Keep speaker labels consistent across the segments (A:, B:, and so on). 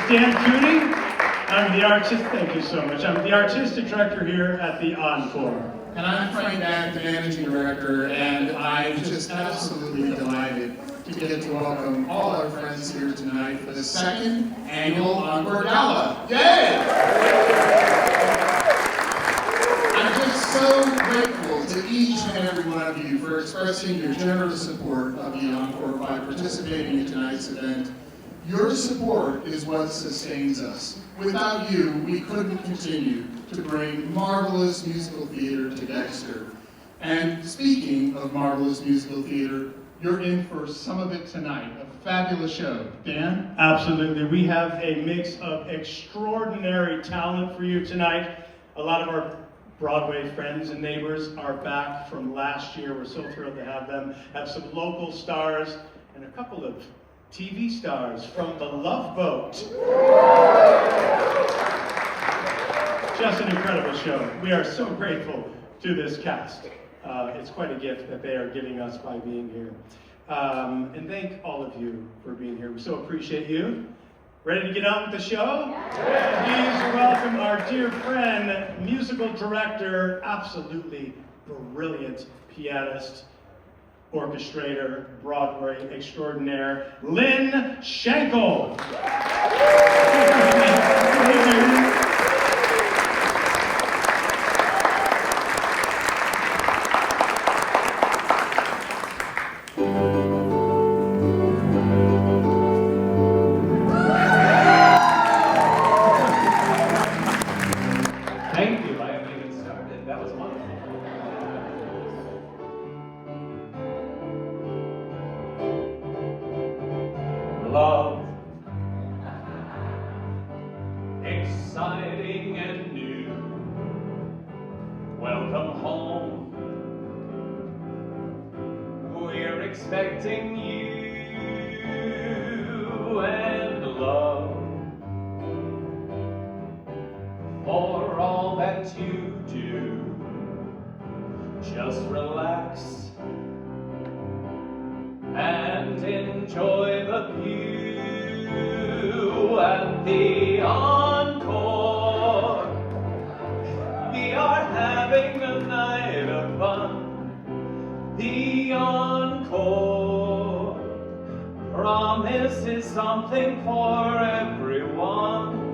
A: Dan Cooney. Thank you so much. I'm the artistic director here at the Encore.
B: And I'm Frank Mack, the managing director, and I'm just absolutely delighted to get to welcome all our friends here tonight for the second annual Encore Gala. Yay! I'm just so grateful to each and every one of you for expressing your generous support of the Encore by participating in tonight's event. Your support is what sustains us. Without you, we couldn't continue to bring marvelous musical theater to Dexter. And speaking of marvelous musical theater, you're in for some of it tonight. A fabulous show. Dan?
A: Absolutely. We have a mix of extraordinary talent for you tonight. A lot of our Broadway friends and neighbors are back from last year. We're so thrilled to have them. Have some local stars and a couple of TV stars from The Love Boat. Just an incredible show. We are so grateful to this cast. It's quite a gift that they are giving us by being here. And thank all of you for being here. We so appreciate you. Ready to get on with the show? Please welcome our dear friend, musical director, absolutely brilliant pianist, orchestrator, Broadway extraordinaire, Lynn Schenkel.
C: Thank you. I haven't even started. That was wonderful. Love, exciting and new. Welcome home. We're expecting you and love for all that you do. Just relax and enjoy the view at the Encore. We are having a night of fun. The Encore promises something for everyone.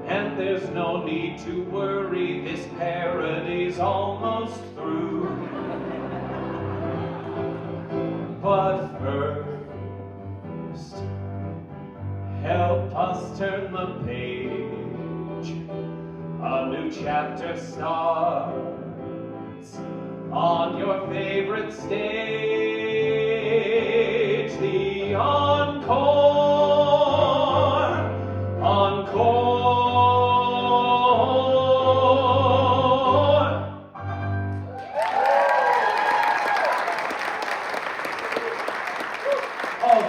C: And there's no need to worry, this parody's almost through. But first, help us turn the page. A new chapter starts on your favorite stage. The Encore. Encore.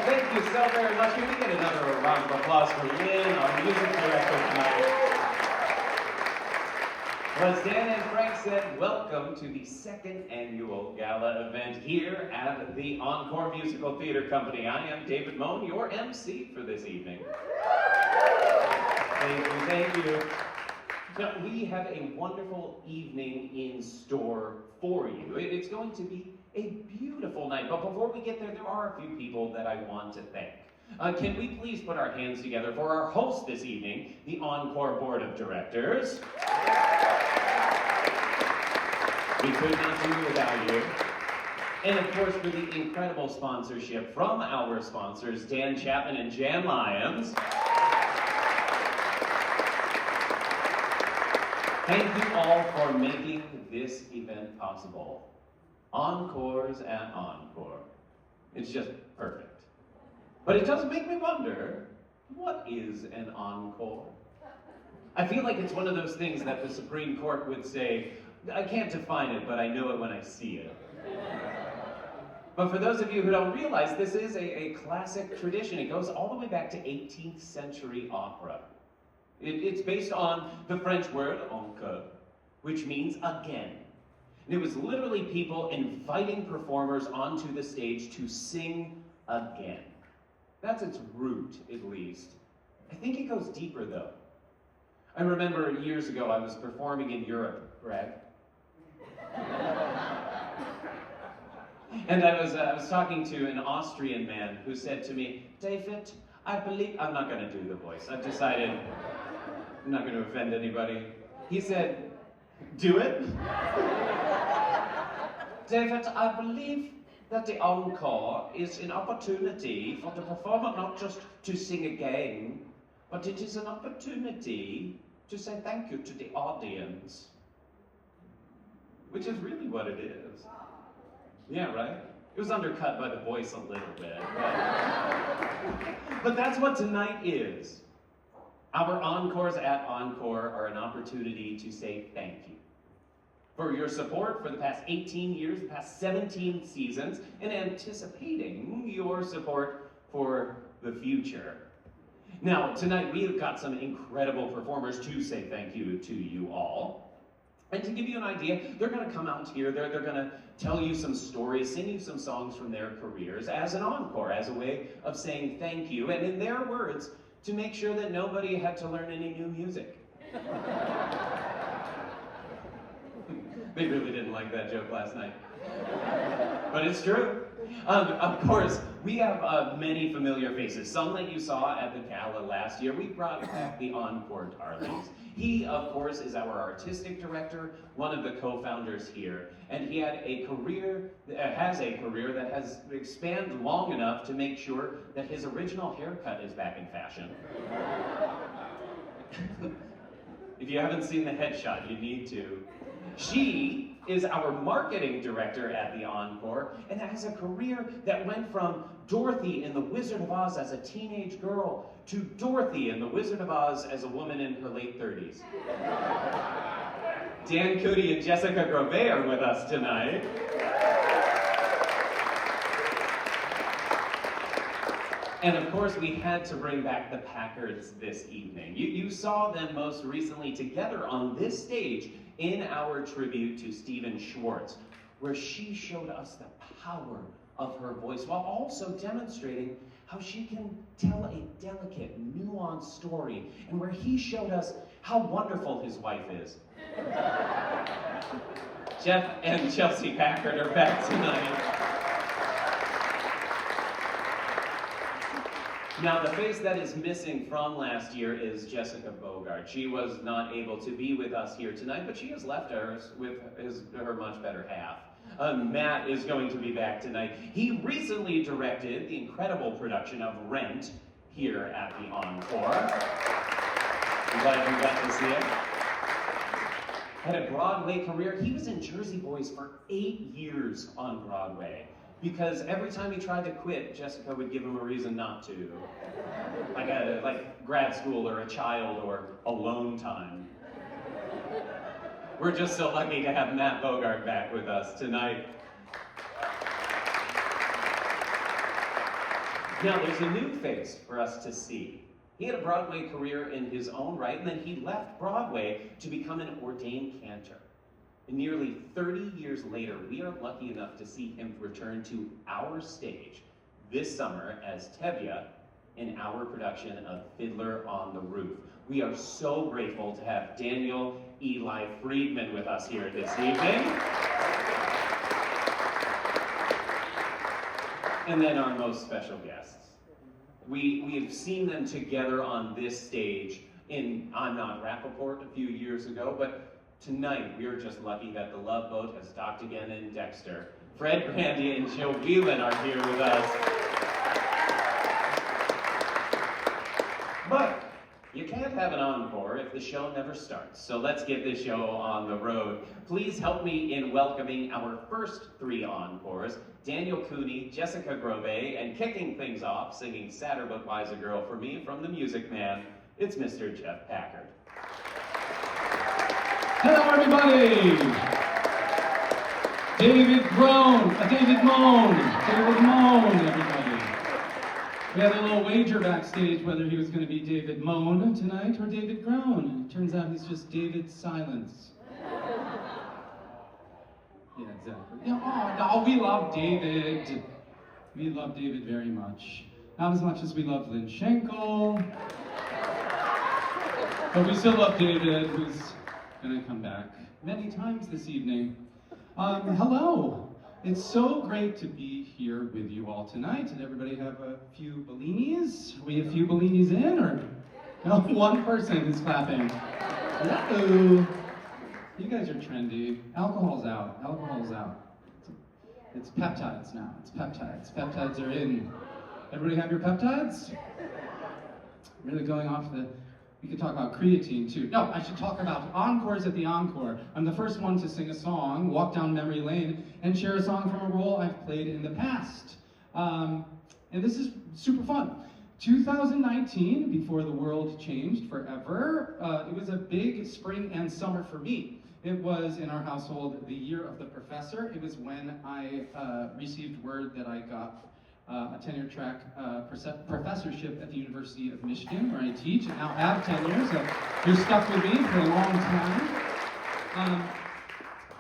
C: Thank you so very much. Can we get another round of applause for Lynn, our music director tonight? Well, as Dan and Frank said, welcome to the second annual gala event here at the Encore Musical Theater Company. I am David Moan, your MC for this evening. Thank you. Now, we have a wonderful evening in store for you. It's going to be a beautiful night, but before we get there are a few people that I want to thank. Can we please put our hands together for our host this evening, the Encore Board of Directors. We could not do without you. And of course, for the incredible sponsorship from our sponsors, Dan Chapman and Jan Lyons. Thank you all for making this event possible. Encores at Encore. It's just perfect. But it does make me wonder, what is an encore? I feel like it's one of those things that the Supreme Court would say, I can't define it, but I know it when I see it. But for those of you who don't realize, this is a classic tradition. It goes all the way back to 18th century opera. It's based on the French word encore, which means again. And it was literally people inviting performers onto the stage to sing again. That's its root, at least. I think it goes deeper though. I remember years ago I was performing in Europe, Greg. And I was talking to an Austrian man who said to me, David, I believe, I'm not going to do the voice. I've decided I'm not going to offend anybody. He said, do it. David, I believe that the encore is an opportunity for the performer not just to sing again, but it is an opportunity to say thank you to the audience. Which is really what it is. Yeah, right? It was undercut by the voice a little bit. But that's what tonight is. Our encores at Encore are an opportunity to say thank you for your support for the past 18 years, the past 17 seasons, and anticipating your support for the future. Now, tonight we have got some incredible performers to say thank you to you all. And to give you an idea, they're going to come out here, they're going to tell you some stories, sing you some songs from their careers as an encore, as a way of saying thank you, and in their words, to make sure that nobody had to learn any new music. They really didn't like that joke last night. But it's true. Of course, we have many familiar faces. Some that you saw at the Gala last year. We brought back the Encore darlings. He, of course, is our artistic director, one of the co-founders here, and he had a career, has a career that has expanded long enough to make sure that his original haircut is back in fashion. If you haven't seen the headshot, you need to. She is our marketing director at the Encore and has a career that went from Dorothy in The Wizard of Oz as a teenage girl to Dorothy in The Wizard of Oz as a woman in her late 30s. Dan Cooney and Jessica Grové are with us tonight. And of course, we had to bring back the Packards this evening. You saw them most recently together on this stage in our tribute to Stephen Schwartz, where she showed us the power of her voice while also demonstrating how she can tell a delicate, nuanced story, and where he showed us how wonderful his wife is. Geoff and Chelsea Packard are back tonight. Now, the face that is missing from last year is Jessica Bogart. She was not able to be with us here tonight, but she has left us with her much better half. Matt is going to be back tonight. He recently directed the incredible production of Rent here at the Encore. I'm glad you got to see it. Had a Broadway career. He was in Jersey Boys for 8 years on Broadway. Because every time he tried to quit, Jessica would give him a reason not to. Like grad school or a child or alone time. We're just so lucky to have Matt Bogart back with us tonight. Now, there's a new face for us to see. He had a Broadway career in his own right, and then he left Broadway to become an ordained cantor. And nearly 30 years later, we are lucky enough to see him return to our stage this summer as Tevye in our production of Fiddler on the Roof. We are so grateful to have Daniel Eli Friedman with us here this evening. And then our most special guests. We have seen them together on this stage in I'm Not Rappaport a few years ago, but tonight, we are just lucky that the Love Boat has docked again in Dexter. Fred, Grandy, and Joe Whelan are here with us. But you can't have an encore if the show never starts. So let's get this show on the road. Please help me in welcoming our first 3 encores, Daniel Cooney, Jessica Grové, and kicking things off, singing Sadder But Wiser Girl for me from the Music Man, it's Mr. Geoff Packard.
D: Hello, everybody! David Moan, everybody. We had a little wager backstage whether he was going to be David Moan tonight or David Groan. It turns out he's just David Silence. Yeah, exactly. Yeah, oh, we love David. We love David very much. Not as much as we love Lynn Schenkel. But we still love David, who's gonna come back many times this evening. Hello. It's so great to be here with you all tonight. Did everybody have a few bellinis? Are we a few bellinis in, or no? One person is clapping. Hello. You guys are trendy. Alcohol's out. Alcohol's out. It's peptides now. It's peptides. Peptides are in. Everybody have your peptides? Really going off the... We could talk about creatine too. No, I should talk about encores at the Encore. I'm the first one to sing a song, walk down memory lane, and share a song from a role I've played in the past. And this is super fun. 2019, before the world changed forever, it was a big spring and summer for me. It was, in our household, the year of the professor. It was when I received word that I got a tenure-track professorship at the University of Michigan, where I teach, and now have tenure, so you're stuck with me for a long time.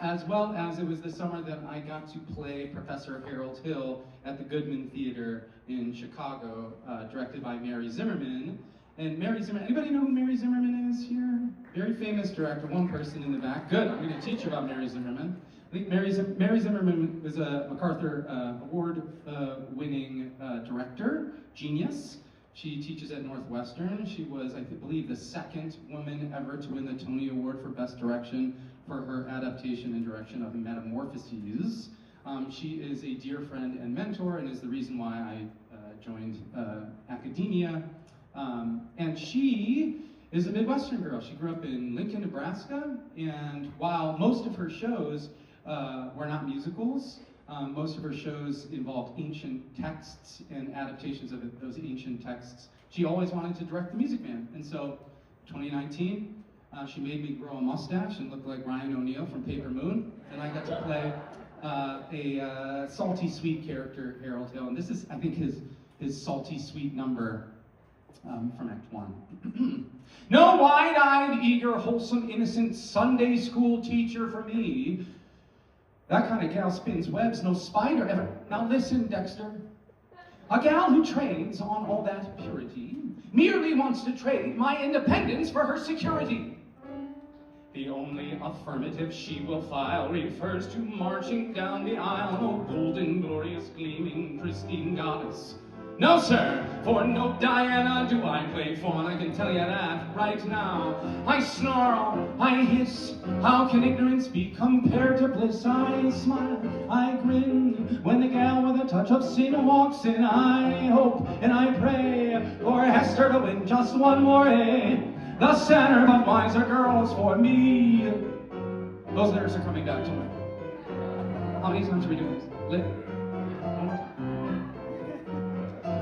D: As well as it was the summer that I got to play Professor Harold Hill at the Goodman Theater in Chicago, directed by Mary Zimmerman. And Mary Zimmerman, anybody know who Mary Zimmerman is here? Very famous director, one person in the back. Good, I'm going to teach you about Mary Zimmerman. I think Mary Zimmerman was a MacArthur Award-winning director, genius. She teaches at Northwestern. She was, I believe, the second woman ever to win the Tony Award for Best Direction for her adaptation and direction of Metamorphoses. She is a dear friend and mentor, and is the reason why I joined academia. And she is a Midwestern girl. She grew up in Lincoln, Nebraska, and while most of her shows were not musicals, most of her shows involved ancient texts and adaptations of those ancient texts. She always wanted to direct The Music Man, and so 2019, she made me grow a mustache and look like Ryan O'Neal from Paper Moon, and I got to play a salty sweet character, Harold Hill, and this is, I think, his salty sweet number from Act 1. No wide-eyed, eager, wholesome, innocent Sunday school teacher for me. That kind of gal spins webs no spider ever. Now listen, Dexter. A gal who trades on all that purity merely wants to trade my independence for her security. The only affirmative she will file refers to marching down the aisle, oh golden, glorious, gleaming, pristine goddess. No, sir, for no Diana do I play fawn, I can tell you that right now. I snarl, I hiss, how can ignorance be compared to bliss? I smile, I grin, when the gal with a touch of sin walks in. I hope and I pray for Hester to win just one more A. The sadder but wiser girls for me. Those lyrics are coming back to me. How many times are we doing this? One more time.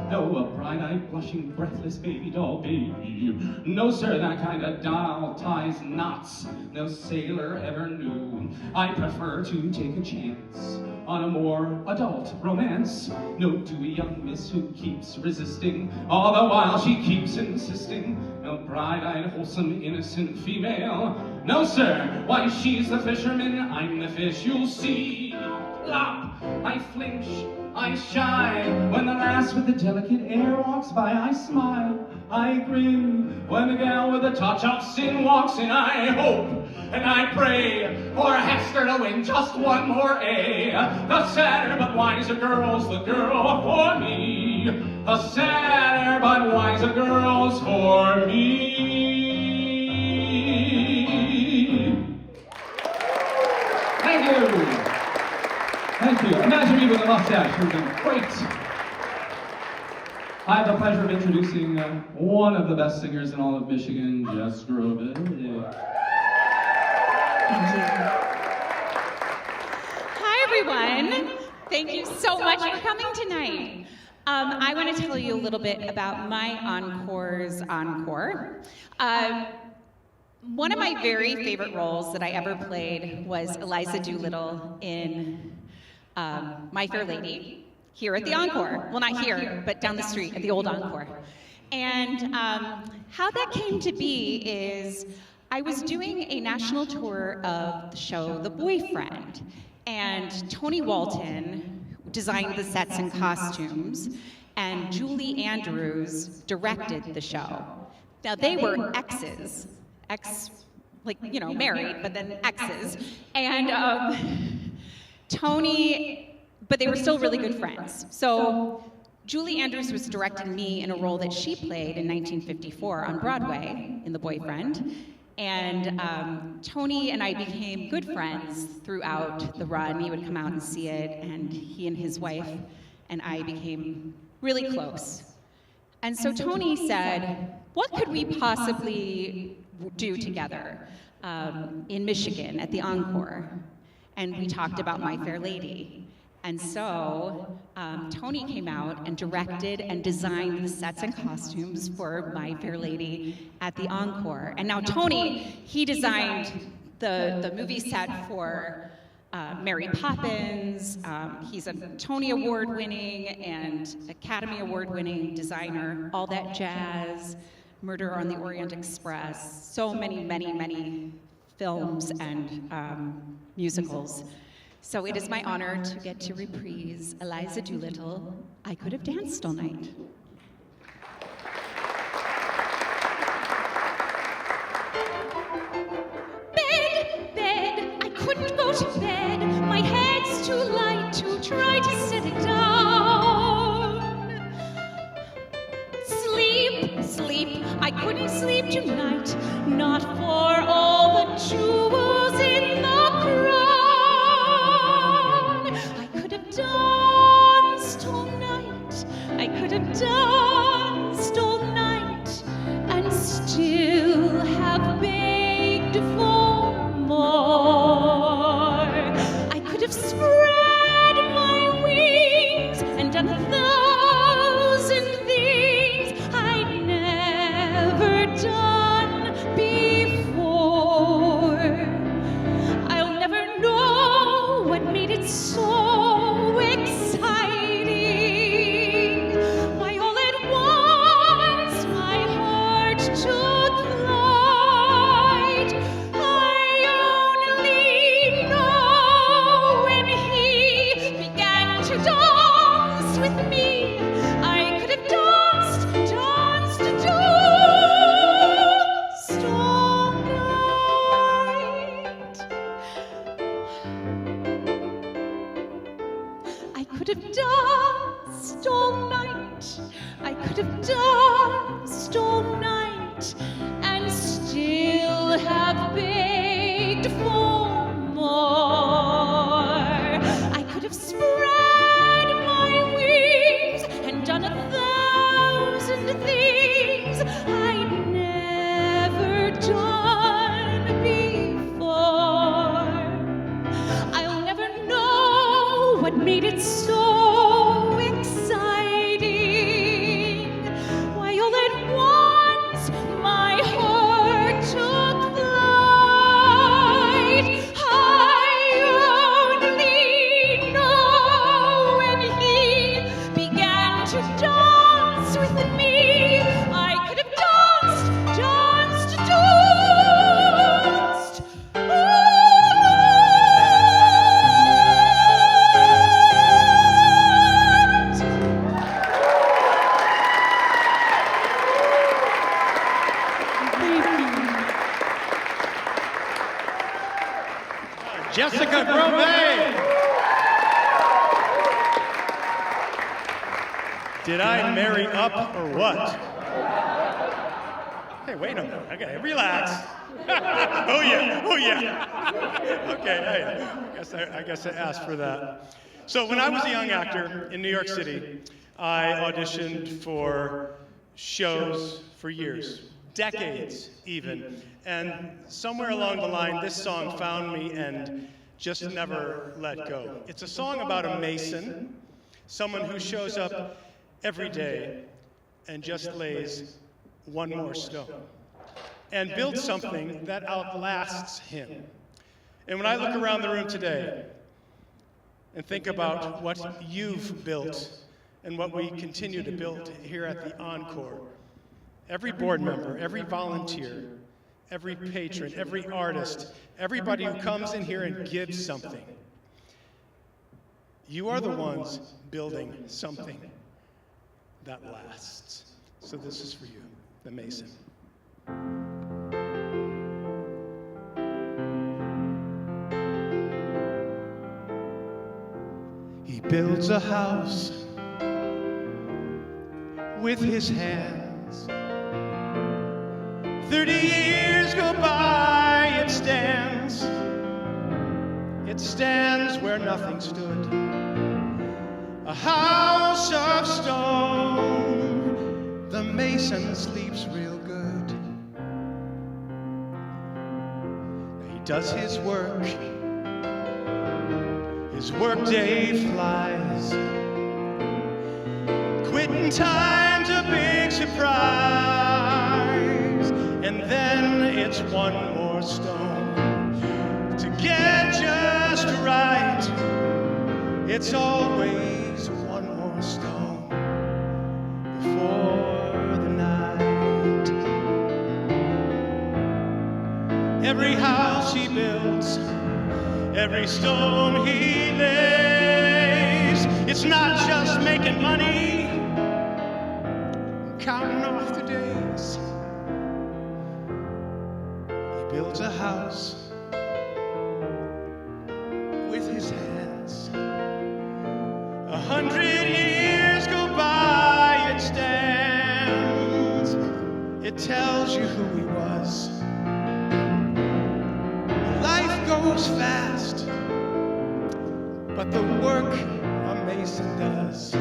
D: No, a bright-eyed, blushing, breathless baby doll baby. No, sir, that kind of doll ties knots no sailor ever knew. I prefer to take a chance on a more adult romance. No dewy young miss who keeps resisting, all the while she keeps insisting. No bright-eyed, wholesome, innocent female. No, sir, why she's the fisherman, I'm the fish, you'll see. Plop, I flinch, I shy, when the lass with the delicate air walks by. I smile, I grin, when the gal with a touch of sin walks in. I hope and I pray for Hester to win just one more A. The sadder but wiser girl's the girl for me. The sadder but wiser girl's for me. Thank you. Thank you. Imagine me with a mustache. It would have been great. I have the pleasure of introducing one of the best singers in all of Michigan, Geoff Grové.
E: Hi, everyone. Thank you so much for coming tonight. I want to tell you a little bit about my Encore's Encore. One of my very favorite roles that I ever played was Eliza Doolittle in My Fair Lady, here at the Encore. Well, not here, but down the street at the old Encore. And how that came to be is I was doing a national tour of the show The Boyfriend, and Tony Walton designed the sets and costumes, and Julie Andrews directed the show. Now, they were exes married, but then exes. And Tony, but they were still really good friends. So Julie Andrews was directing me in a role that she played in 1954 on Broadway in The Boyfriend. And Tony and I became good friends throughout the run. He would come out and see it, and he and his wife and I became really close. And so Tony said, what could we possibly do together in Michigan at the Encore? And we talked about My Fair Lady. And so Tony came out and directed and designed the sets and costumes for My Fair Lady at the Encore. And now Tony, he designed the movie set for Mary Poppins. He's a Tony Award-winning and Academy Award-winning designer, All That Jazz, Murder on the Orient Express, so many, many, many films and musicals. So it is my honor to get to reprise Eliza Doolittle, I Could Have Danced All Night. Bed, I couldn't go to bed. My head's too light to try to set it down. Sleep, I couldn't sleep tonight, not for all the jewels in the crown. Danced all night, I could have danced all night and still have begged for more. I could have spread my wings and done 1,000 things I'd never done before. I'll never know what made it so
A: Jessica Grové! Did I marry up or what? Hey, wait a minute. Okay, relax. Oh yeah. Okay, hey, I guess I asked for that. So when I was a young actor in New York City, I auditioned for shows for years, decades even. And somewhere along the line, this song found me and just never let go. It's a song about a mason, someone who shows up every day and just lays one more stone and builds something that outlasts him. And when I look around the room today and think about what you've built and what we continue to build here at the Encore, every board member, every volunteer, every patron, every artist, everybody who comes in here and gives something, you are the ones building something that lasts. So this is for you, the Mason. builds a house with his hands. 30 years go by, it stands where nothing stood. A house of stone, the mason sleeps real good. He does his workday flies. Quitting time's a big surprise, and then it's one more stone to get just right. It's always one more stone before the night. Every house he builds, every stone he lays, it's not just making money, counting off the days. He builds a house with his hands. 100 years go by, it stands. It tells you who he was. Life goes fast, but the work a mason does,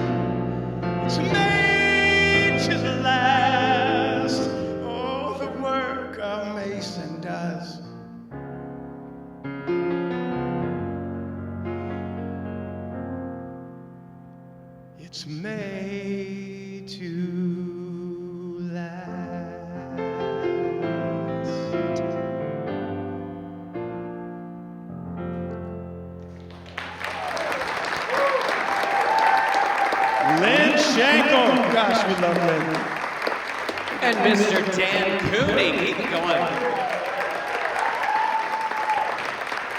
A: it's made to last. Oh, the work a mason does. It's made to last. Lynn Shanko. Gosh, we love Lynn.
C: And Mr. Dan Cooney, keep it going.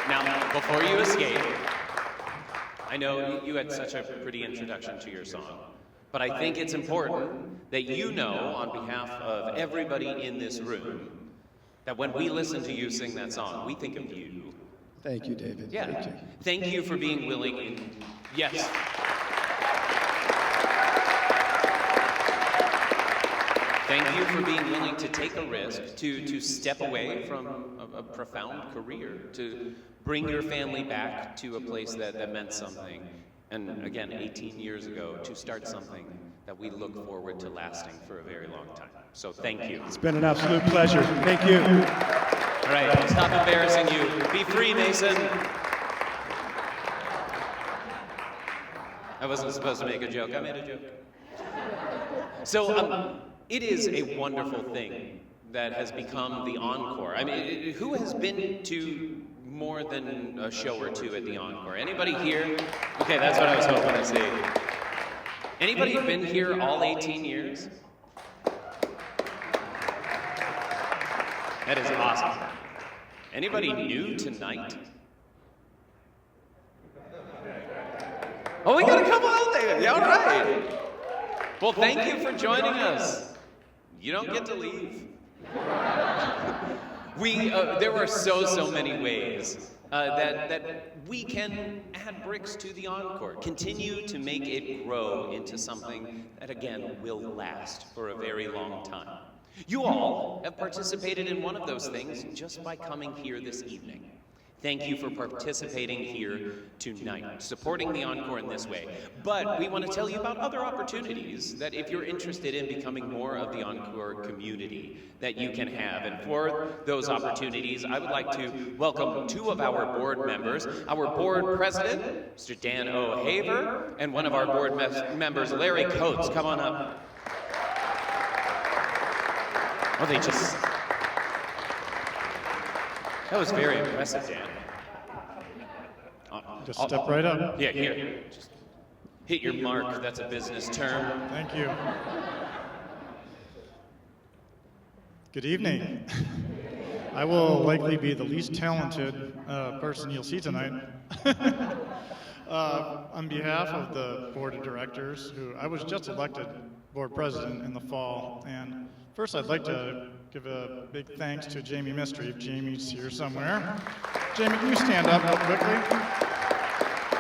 C: Now, before you escape, I know you had such a pretty introduction to your song, but I think it's important that you know, on behalf of everybody in this room, that when we listen to you sing that song, we think of you.
A: Thank you, David.
C: Yeah.
A: Thank you.
C: Thank you for being willing. Yes. Thank you for being willing to take a risk, to step away from a profound career, to bring your family back to a place that meant something. And again, 18 years ago, to start something that we look forward to lasting for a very long time. So thank you.
A: It's been an absolute pleasure. Thank you.
C: All right, I'll stop embarrassing you. Be free, Mason. I wasn't supposed to make a joke. I made a joke. So it is a wonderful thing that has become the Encore. I mean, who has been to more than a show or two at the Encore? Anybody here? Okay, that's what I was hoping to see. Anybody been here all 18 years? That is awesome. Anybody new tonight? Oh, we got a couple out there. Yeah, all right. Well, thank you for joining us. You don't get to leave. There are so many ways that we can add bricks to the Encore, continue to make it grow into something that, again, will last for a very long time. You all have participated in one of those things just by coming here this evening. Thank you for participating here tonight, supporting the Encore in this way. But we want to tell you about other opportunities that if you're interested in becoming more of the Encore community that you can have. And for those opportunities, I would like to welcome two of our board members, our board president, Mr. Dan O'Haver, and one of our board members, Larry Coates. Come on up. Oh, that was very impressive, Dan.
F: Just step right up.
C: Yeah, here. Just hit your mark. That's a business term.
F: Thank you. Good evening. I will likely be the least talented person you'll see tonight. On behalf of the board of directors, who I was just elected board president in the fall, and first I'd like to give a big thanks to Jamie Mystery, if Jamie's here somewhere. Jamie, can you stand up real quickly?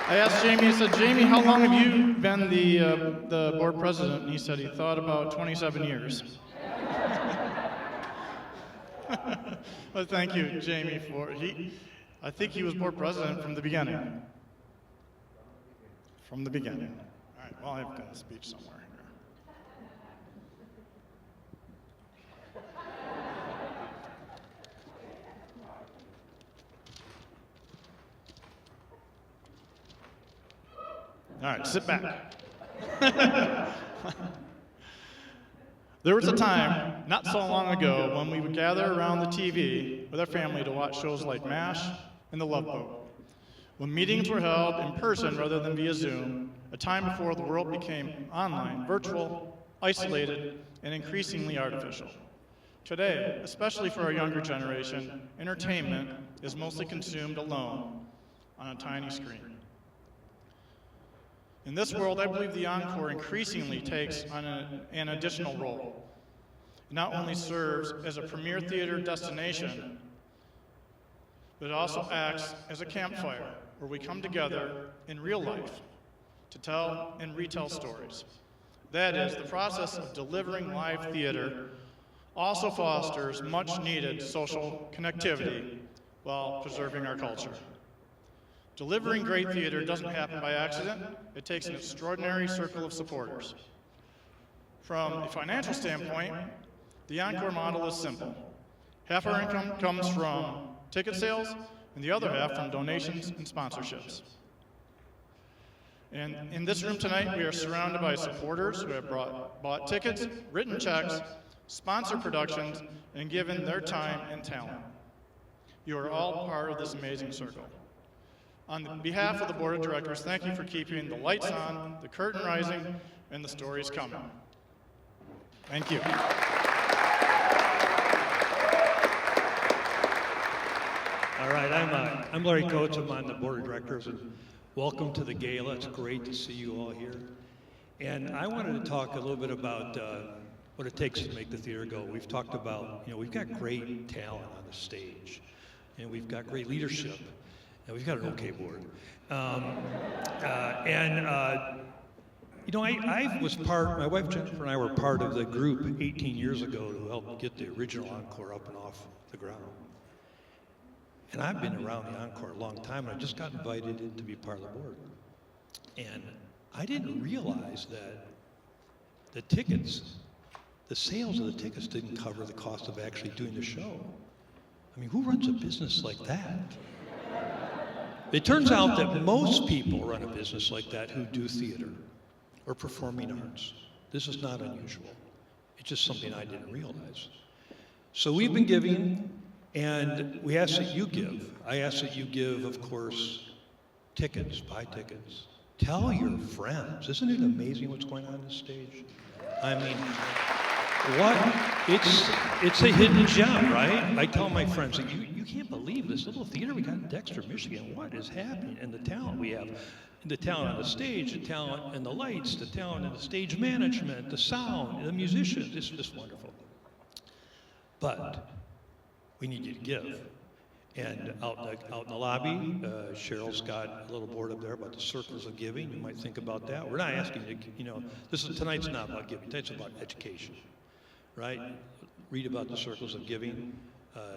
F: I asked Jamie, I said, Jamie, how long have you been the board president? And he said he thought about 27 years. But thank you, Jamie, I think he was board president from the beginning. From the beginning. All right, well, I've got a speech somewhere here. All right, sit back. There was a time, not so long ago, when we would gather around the TV with our family to watch shows like MASH and The Love Boat. When meetings were held in person rather than via Zoom, a time before the world became online, virtual, isolated, and increasingly artificial. Today, especially for our younger generation, entertainment is mostly consumed alone on a tiny screen. In this world, I believe the Encore increasingly takes on an additional role. It not only serves as a premier theater destination, but it also acts as a campfire where we come together in real life to tell and retell stories. That is, the process of delivering live theater also fosters much needed social connectivity while preserving our culture. Delivering great theater doesn't happen by accident. It takes an extraordinary circle of supporters. From a financial standpoint, the Encore model is simple. Half our income comes from ticket sales, and the other half from donations and sponsorships. And in this room tonight, we are surrounded by supporters who have bought tickets, written checks, sponsored productions, and given their time and talent. You are all part of this amazing circle. On behalf of the Board of Directors, thank you for keeping the lights on, the curtain rising, and the stories coming. Thank you.
G: All right, I'm Larry Coates. I'm on the Board of Directors, and welcome to the Gala. It's great to see you all here. And I wanted to talk a little bit about what it takes to make the theater go. We've talked about, we've got great talent on the stage, and we've got great leadership. And we've got an okay board. I was my wife Jennifer and I were part of the group 18 years ago to help get the original Encore up and off the ground. And I've been around the Encore a long time, and I just got invited to be part of the board. And I didn't realize that the tickets, the sales of the tickets didn't cover the cost of actually doing the show. I mean, who runs a business like that? It turns out that most people run a business like that who do theater or performing arts. This is not unusual. It's just something I didn't realize. So we've been giving, and we ask that you give. I ask that you give, of course, tickets, buy tickets. Tell your friends. Isn't it amazing what's going on this stage? I mean, it's a hidden gem, right? I tell my friends that you can't believe this little theater we got in Dexter, Michigan. What is happening? And the talent we have, the talent on the stage, the talent in the lights, the talent in the stage management, the sound, the musicians. It's just wonderful. But we need you to give. And out in the lobby, Cheryl's got a little board up there about the circles of giving. You might think about that. We're not asking you, tonight's not about giving. Tonight's about education. Right? Read about the circles of giving.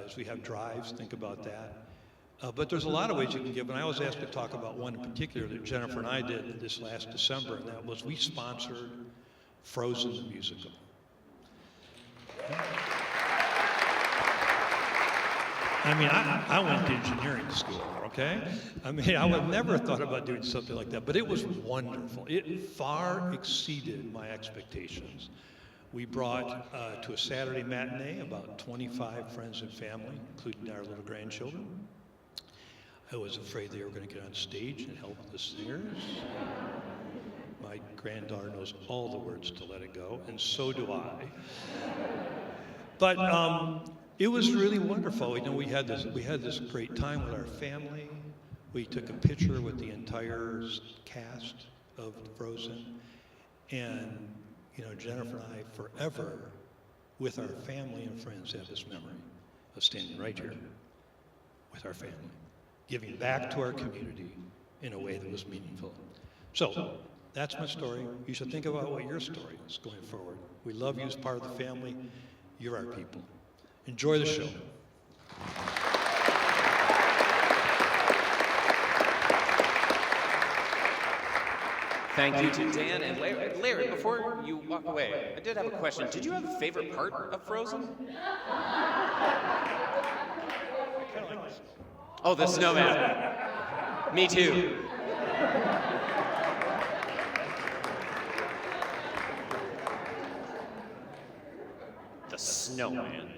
G: As we have drives, think about that. But there's a lot of ways you can give, and I was asked to talk about one in particular that Jennifer and I did this last December, and that was we sponsored Frozen the musical. I mean, I went to engineering school, okay? I mean, I would never have thought about doing something like that, but it was wonderful. It far exceeded my expectations. We brought to a Saturday matinee about 25 friends and family, including our little grandchildren. I was afraid they were going to get on stage and help the singers. My granddaughter knows all the words to Let It Go, and so do I. But it was really wonderful. We had this great time with our family. We took a picture with the entire cast of Frozen, and Jennifer and I forever, with our family and friends, have this memory of standing right here with our family, giving back to our community in a way that was meaningful. So, that's my story. You should think about what your story is going forward. We love you as part of the family. You're our people. Enjoy the show.
C: Thank you to Dan and Larry. Larry, before you walk away, I did have a question. Did you have a favorite part of Frozen? Oh, the snowman. Me too. The snowman.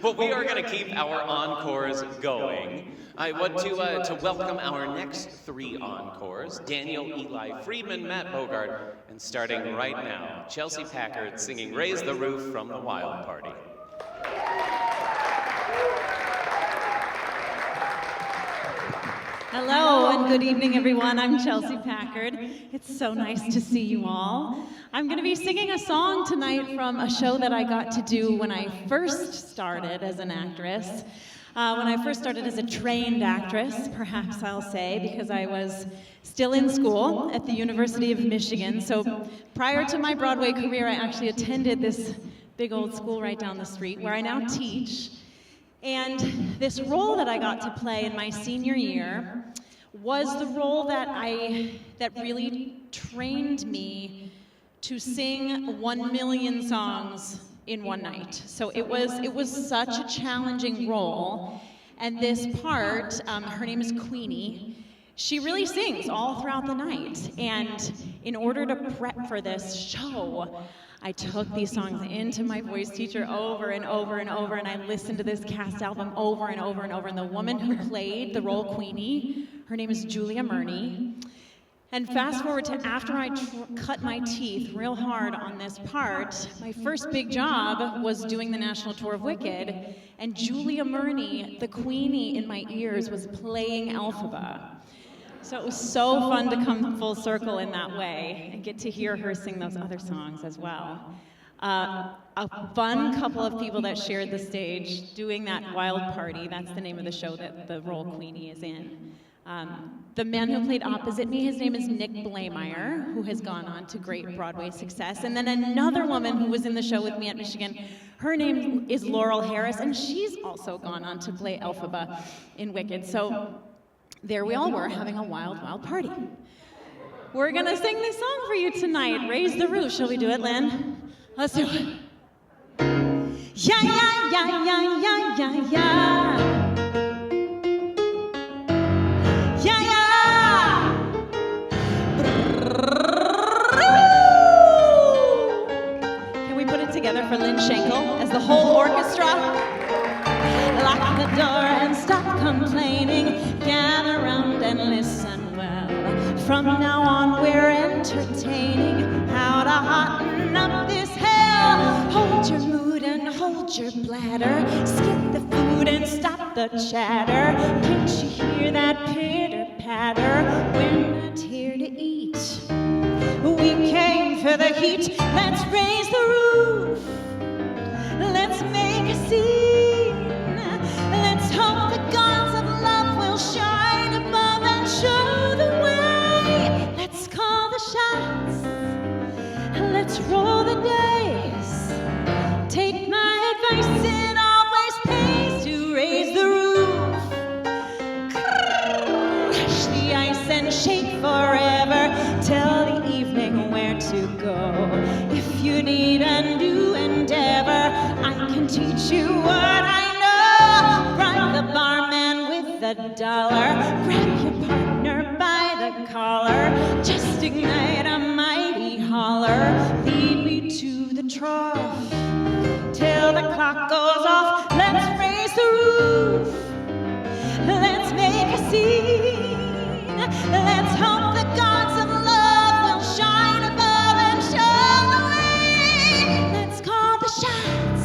C: Well, we are going to keep our encores going. I want to welcome our next 3 encores, Daniel, Eli, Friedman, Matt Bogart, and starting right now, Chelsea Packard singing Raise the Roof from the Wild Party.
H: Hello and good evening, everyone. I'm Chelsea Packard. It's so nice to see you all. I'm going to be singing a song tonight from a show that I got to do when I first started as an actress. When I first started as a trained actress, perhaps I'll say, because I was still in school at the University of Michigan. So prior to my Broadway career, I actually attended this big old school right down the street where I now teach. And this role that I got to play in my senior year was the role that really trained me to sing 1 million songs in one night. So it was such a challenging role. And this part, her name is Cooney, she really sings all throughout the night. And in order to prep for this show, I took these songs into my voice teacher over and over and over, and I listened to this cast album over and over and over. And the woman who played the role Queenie, her name is Julia Murney. And fast forward to after I cut my teeth real hard on this part, my first big job was doing the national tour of Wicked, and Julia Murney, the Queenie in my ears, was playing Elphaba. So it was so fun to come full circle in that way and get to hear her sing those other songs as well. A fun couple of people that shared the stage doing that Wild Party, that's the name of the show that the role Queenie is in. The man who played opposite me, his name is Nick Blameyer, who has gone on to great Broadway success. And then another woman who was in the show with me at Michigan, her name is Laurel Harris, and she's also gone on to play Elphaba in Wicked. So there we all were, having a wild, wild party. We're gonna sing this song for you tonight, Raise the Roof. Shall we do it, Lynn? Let's do it. Yeah, yeah, yeah, yeah, yeah, yeah, yeah. Together for Lynn Schenkel as the whole orchestra. Lock the door and stop complaining. Gather round and listen well. From now on we're entertaining how to hotten up this hell. Hold your mood and hold your bladder. Skip the food and stop the chatter. Can't you hear that pitter patter? We're not here to eat. We came for the heat. Let's raise the roof. Let's make a scene. Let's hope the gods of love will shine above and show the way. Let's call the shots. Let's roll the dice. Take my advice, it always pays to raise the roof. Crush the ice and shake forever. Tell the evening where to go. If you need a new endeavor, I can teach you what I know. Bribe the barman with $1. Grab your partner by the collar. Just ignite a mighty holler. Lead me to the trough till the clock goes off. Let's raise the roof. Let's make a scene. Let's hope the gods of love will shine above and show the way. Let's call the shots.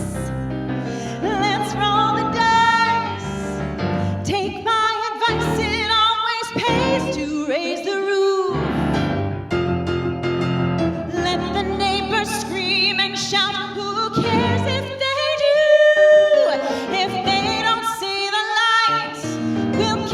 H: Let's roll the dice. Take my advice, it always pays to raise the roof. Let the neighbors scream and shout. Who cares if they do? If they don't see the light, we'll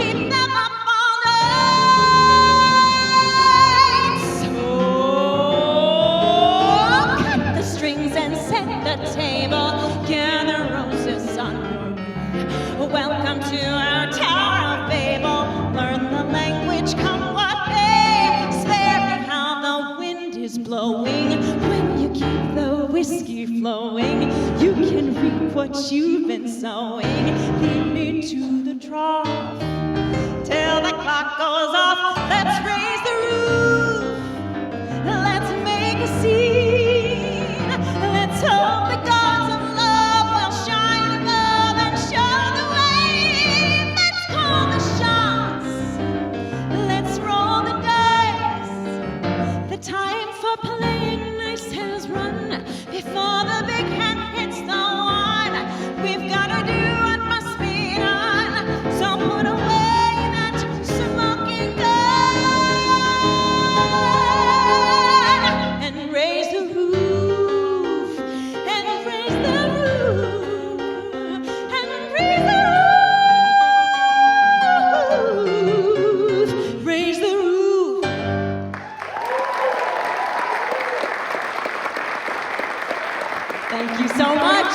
H: When you keep the whiskey flowing, you can reap what you've been sowing. Lead me to the trough till the clock goes off. Let's raise the roof. Let's make a scene. Let's hope the gods of love will shine above and show the way. Let's call the shots. Let's roll the dice. The time for playing nice has run. Before the big hand hits the one, we've got to do what must be done. So put away that smoking gun and raise the roof, and raise the roof, and raise the roof, raise the roof. Thank you so much.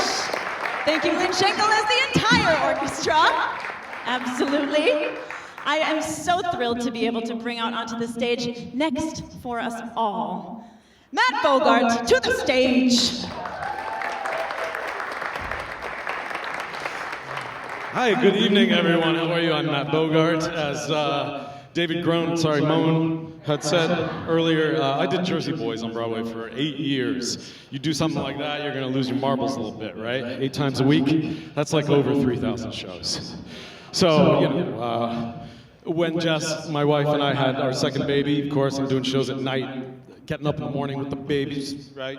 H: Thank you, Lynn Schenkel, as the entire orchestra. Absolutely. I am so thrilled to be able to bring out onto the stage next for us all, Matt Bogart to the stage.
I: Hi, good evening, everyone. How are you? I'm Matt Bogart. As Moan had said earlier, I did Jersey Boys on Broadway for 8 years. You do something like that, you're going to lose your marbles a little bit, right? 8 times a week, that's like over 3,000 shows. So, when Jess, my wife, and I had our second baby, of course, I'm doing shows at night, getting up in the morning with the babies, right?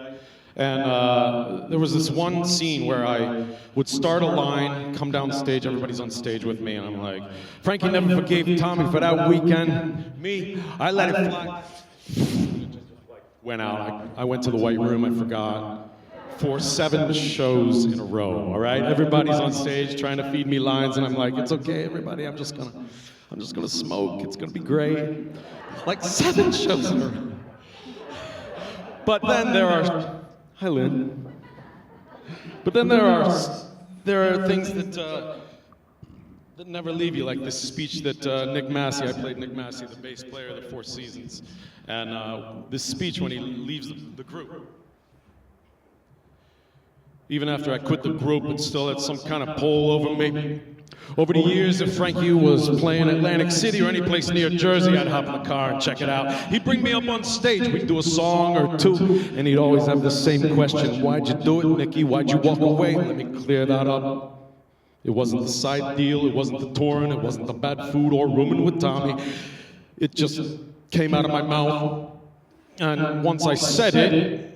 I: And there was this one scene where I would start a line, come down stage, everybody's on stage with me, and I'm like, Frankie never forgave Tommy for that weekend. Me, I let it fly. Went out, I went to the White Room, I forgot. For 7 shows in a row, all right? Everybody's on stage trying to feed me lines, and I'm like, it's okay, everybody, I'm just gonna smoke, it's gonna be great. Like 7 shows in a row. But then there are, hi Lynn. But then there are things that never leave you, like this speech that Nick Massey, I played Nick Massey, the bass player of the Four Seasons, and this speech when he leaves the group. Even after I quit the group, it still had some kind of pull over me. Over the years, if Frankie was playing Atlantic City or any place near Jersey, I'd hop in the car and check it out. He'd bring me up on stage, we'd do a song or two, and he'd always have the same question. Why'd you do it, Nicky? Why'd you walk away? Let me clear that up. It wasn't the side deal, it wasn't the touring, it wasn't the bad food or rooming with Tommy. It just came out of my mouth, and once I said it,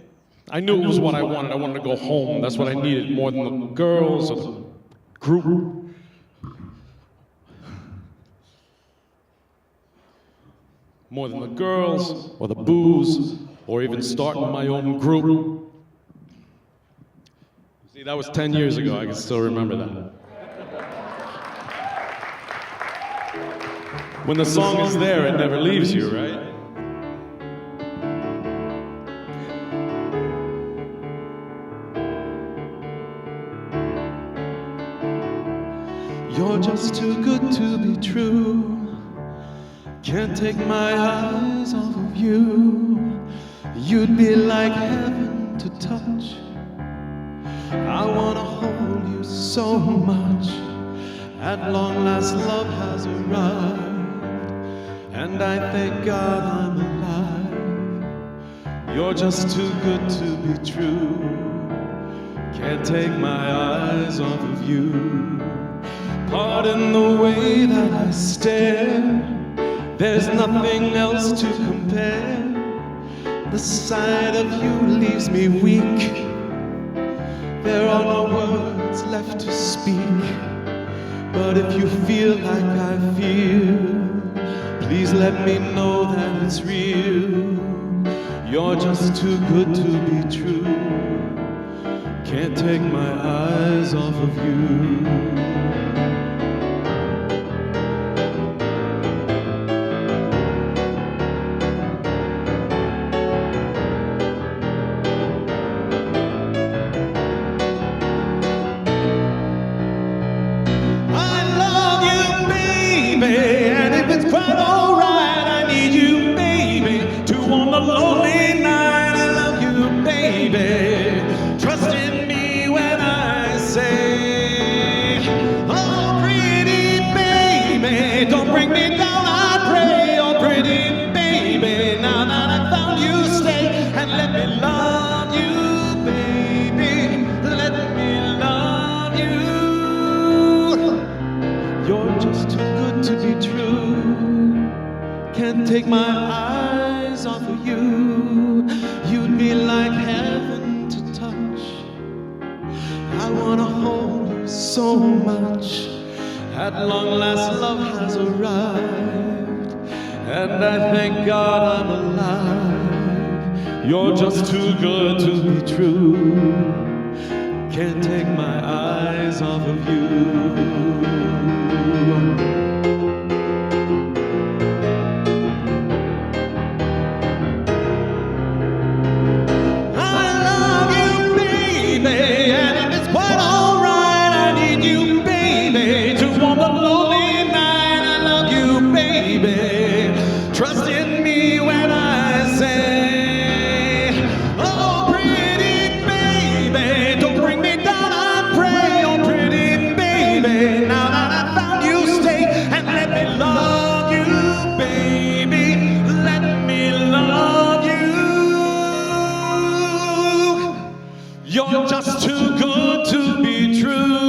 I: I knew it was what I wanted. I wanted to go home. That's what I needed more than the girls or the group. More than the girls or the booze or even starting my own group. See, that was 10 years ago. I can still remember that. When the song is there, it never leaves you, right? You're just too good to be true. Can't take my eyes off of you. You'd be like heaven to touch. I wanna hold you so much. At long last love has arrived, and I thank God I'm alive. You're just too good to be true. Can't take my eyes off of you. Pardon the way that I stare. There's nothing else to compare. The sight of you leaves me weak. There are no words left to speak. But if you feel like I feel, please let me know that it's real. You're just too good to be true. Can't take my eyes off of you. And if it's quite alright, I need you, baby, to on the lonely night. I love you, baby. Trust in me when I say, oh, pretty baby, don't bring me down, I pray. Oh, pretty baby, now that I found you, stay and let me love you, baby. Let me love you. You're just too good to be true. Can't take my eyes off of you. You'd be like heaven to touch. I wanna hold you so much. At long last love has arrived, and I thank God I'm alive. You're just too good to be true. Can't take my eyes off of you. Trust in me when I say, oh, pretty baby, don't bring me down, I pray. Oh, pretty baby, now that I found you, stay and let me love you, baby. Let me love you. You're just too good to be true.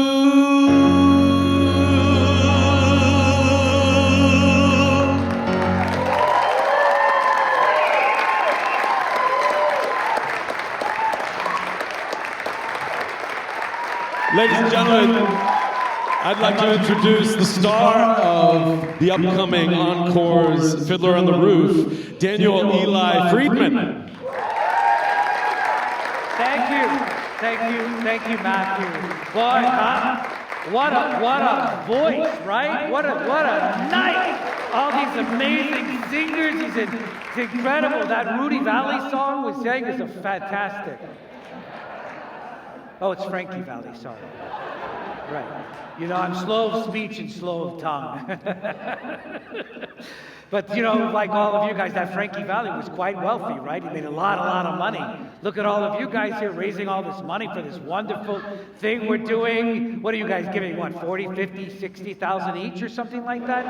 I: Ladies and gentlemen, I'd like to introduce the star of the upcoming Encore's Fiddler on the Roof, Daniel Eli Friedman.
J: Thank you, Matthew. Boy, what a voice, right? What a night! All these amazing singers. It's incredible. That Rudy Valley song was saying is a fantastic. Oh, it's Frankie Valley, sorry. Right. You know, I'm slow of speech and slow of tongue. But, you know, like all of you guys, that Frankie Valley was quite wealthy, right? He made a lot of money. Look at all of you guys here raising all this money for this wonderful thing we're doing. What are you guys giving, what, 40, 50, 60,000 each or something like that?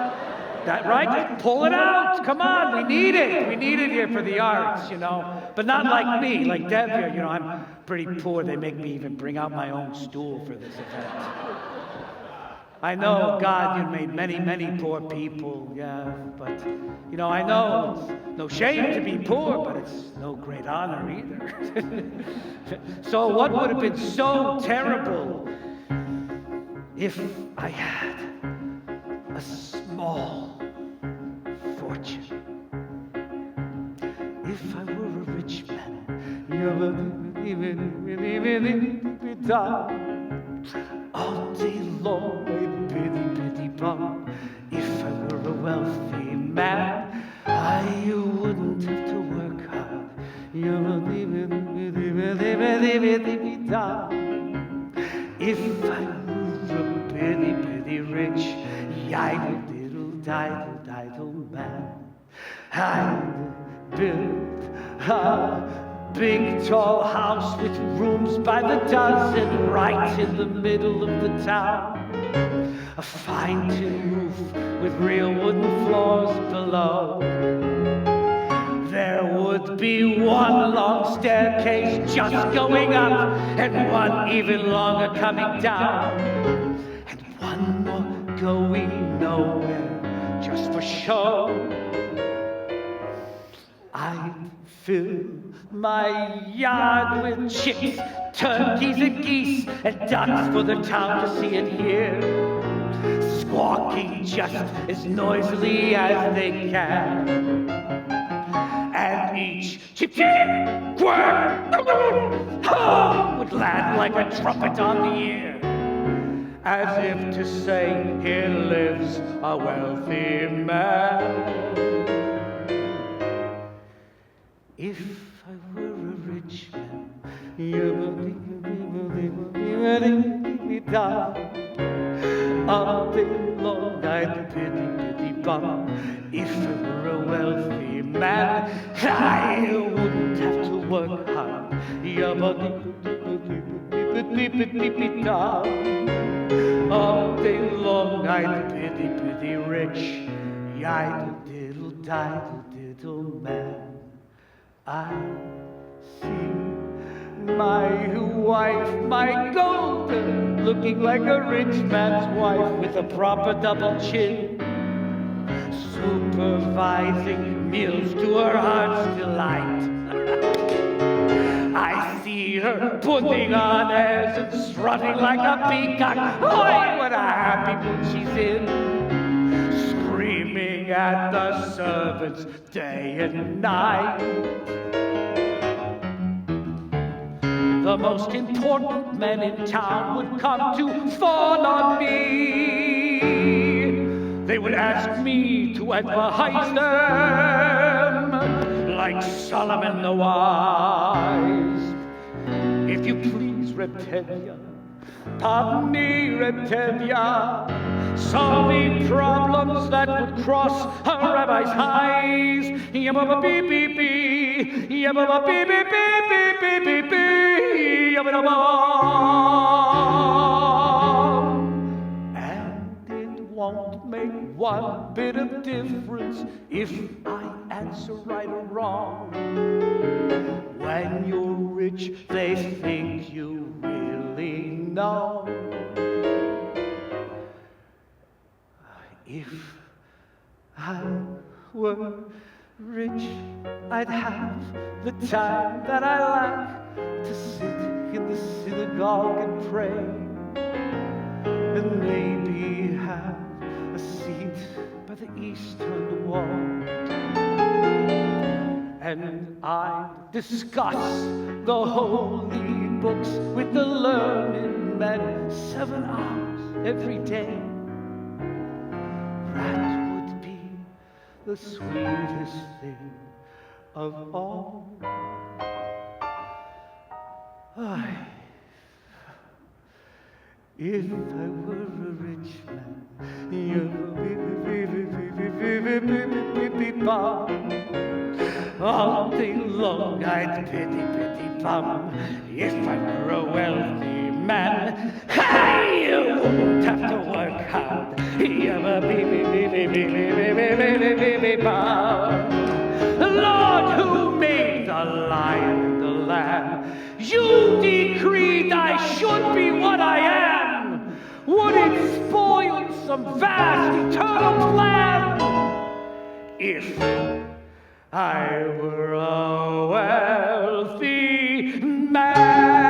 J: That right? Just pull it out. Come on, we need it. We need it here for the arts, you know. But not like me, like Dev here. You know, I'm pretty poor. They make me even bring out my own stool for this event. I know, God, you made many poor people, yeah, but, you know, I know it's no shame to be poor, but it's no great honor either. So what would have been so terrible if I had a small fortune? If I were a rich man, all day long, bitty bum. If I were a wealthy man, I wouldn't have to work hard. If I were a bitty rich, diddle man, I'd build a big tall house with rooms by the dozen right in the middle of the town. A fine tin roof with real wooden floors below. There would be one long staircase just going up and one even longer coming down. And one more going nowhere just for show. I'd fill my yard with chicks, turkeys and geese, and ducks for the town to see and hear, squawking just as noisily as they can. And each chip, quack, would land like a trumpet on the ear, as if to say, here lives a wealthy man. If I were a rich man, all day long I'd pity bum. If I were a wealthy man, I wouldn't have to work hard. All day long I'd pity rich, yiddle diddle man. I see my wife, my golden, looking like a rich man's wife with a proper double chin, supervising meals to her heart's delight. I see her putting on airs and strutting like a peacock. Boy, what a happy mood she's in, screaming at the servants day and night. The most important men in town would come to fawn on me. They would ask me to advise them like Solomon the Wise. If you please, Reptilia, pardon me, Reptilia, solving problems that would cross a rabbi's eyes. Yabba beep beep beep, yabba beep beep beep beep beep beep beep, yabba. And it won't make one bit of difference if I answer right or wrong. When you're rich, they think you really know. If I were rich, I'd have the time that I like to sit in the synagogue and pray, and maybe have a seat by the eastern wall. And I discuss the holy books with the learned men 7 hours every day. That would be the sweetest thing of all. If I were a rich man, all day long I'd pity bum. If I were a wealthy man, you wouldn't have to work hard. Lord, who made the lion and the lamb, you decreed I should be what I am. Would it spoil some vast eternal plan if I were a wealthy man?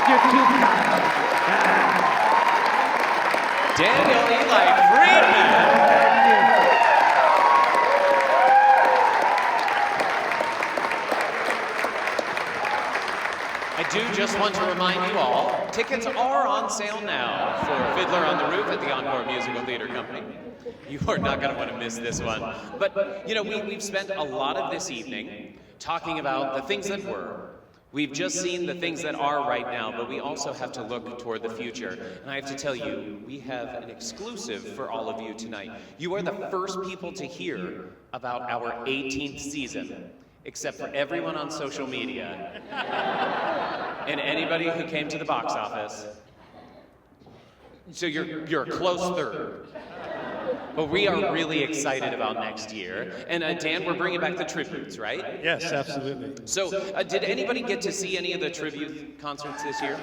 J: You're too kind.
C: Daniel Eli Friedman. I do just want to remind you all, tickets are on sale now for Fiddler on the Roof at the Encore Musical Theater Company. You are not going to want to miss this one. But, you know, we've spent a lot of this evening talking about the things that were. We've just seen the things that are right now, but we also have to look toward the future. And I have to tell you, we have an exclusive for all of you tonight. You are the first people to hear about our 18th season, except for everyone on social media and anybody who came to the box office. So you're a close third. But we are really excited about next year. And Dan, we're bringing back the tributes, right?
A: Yes, absolutely.
C: So did anybody get to see any of the tribute concerts this year?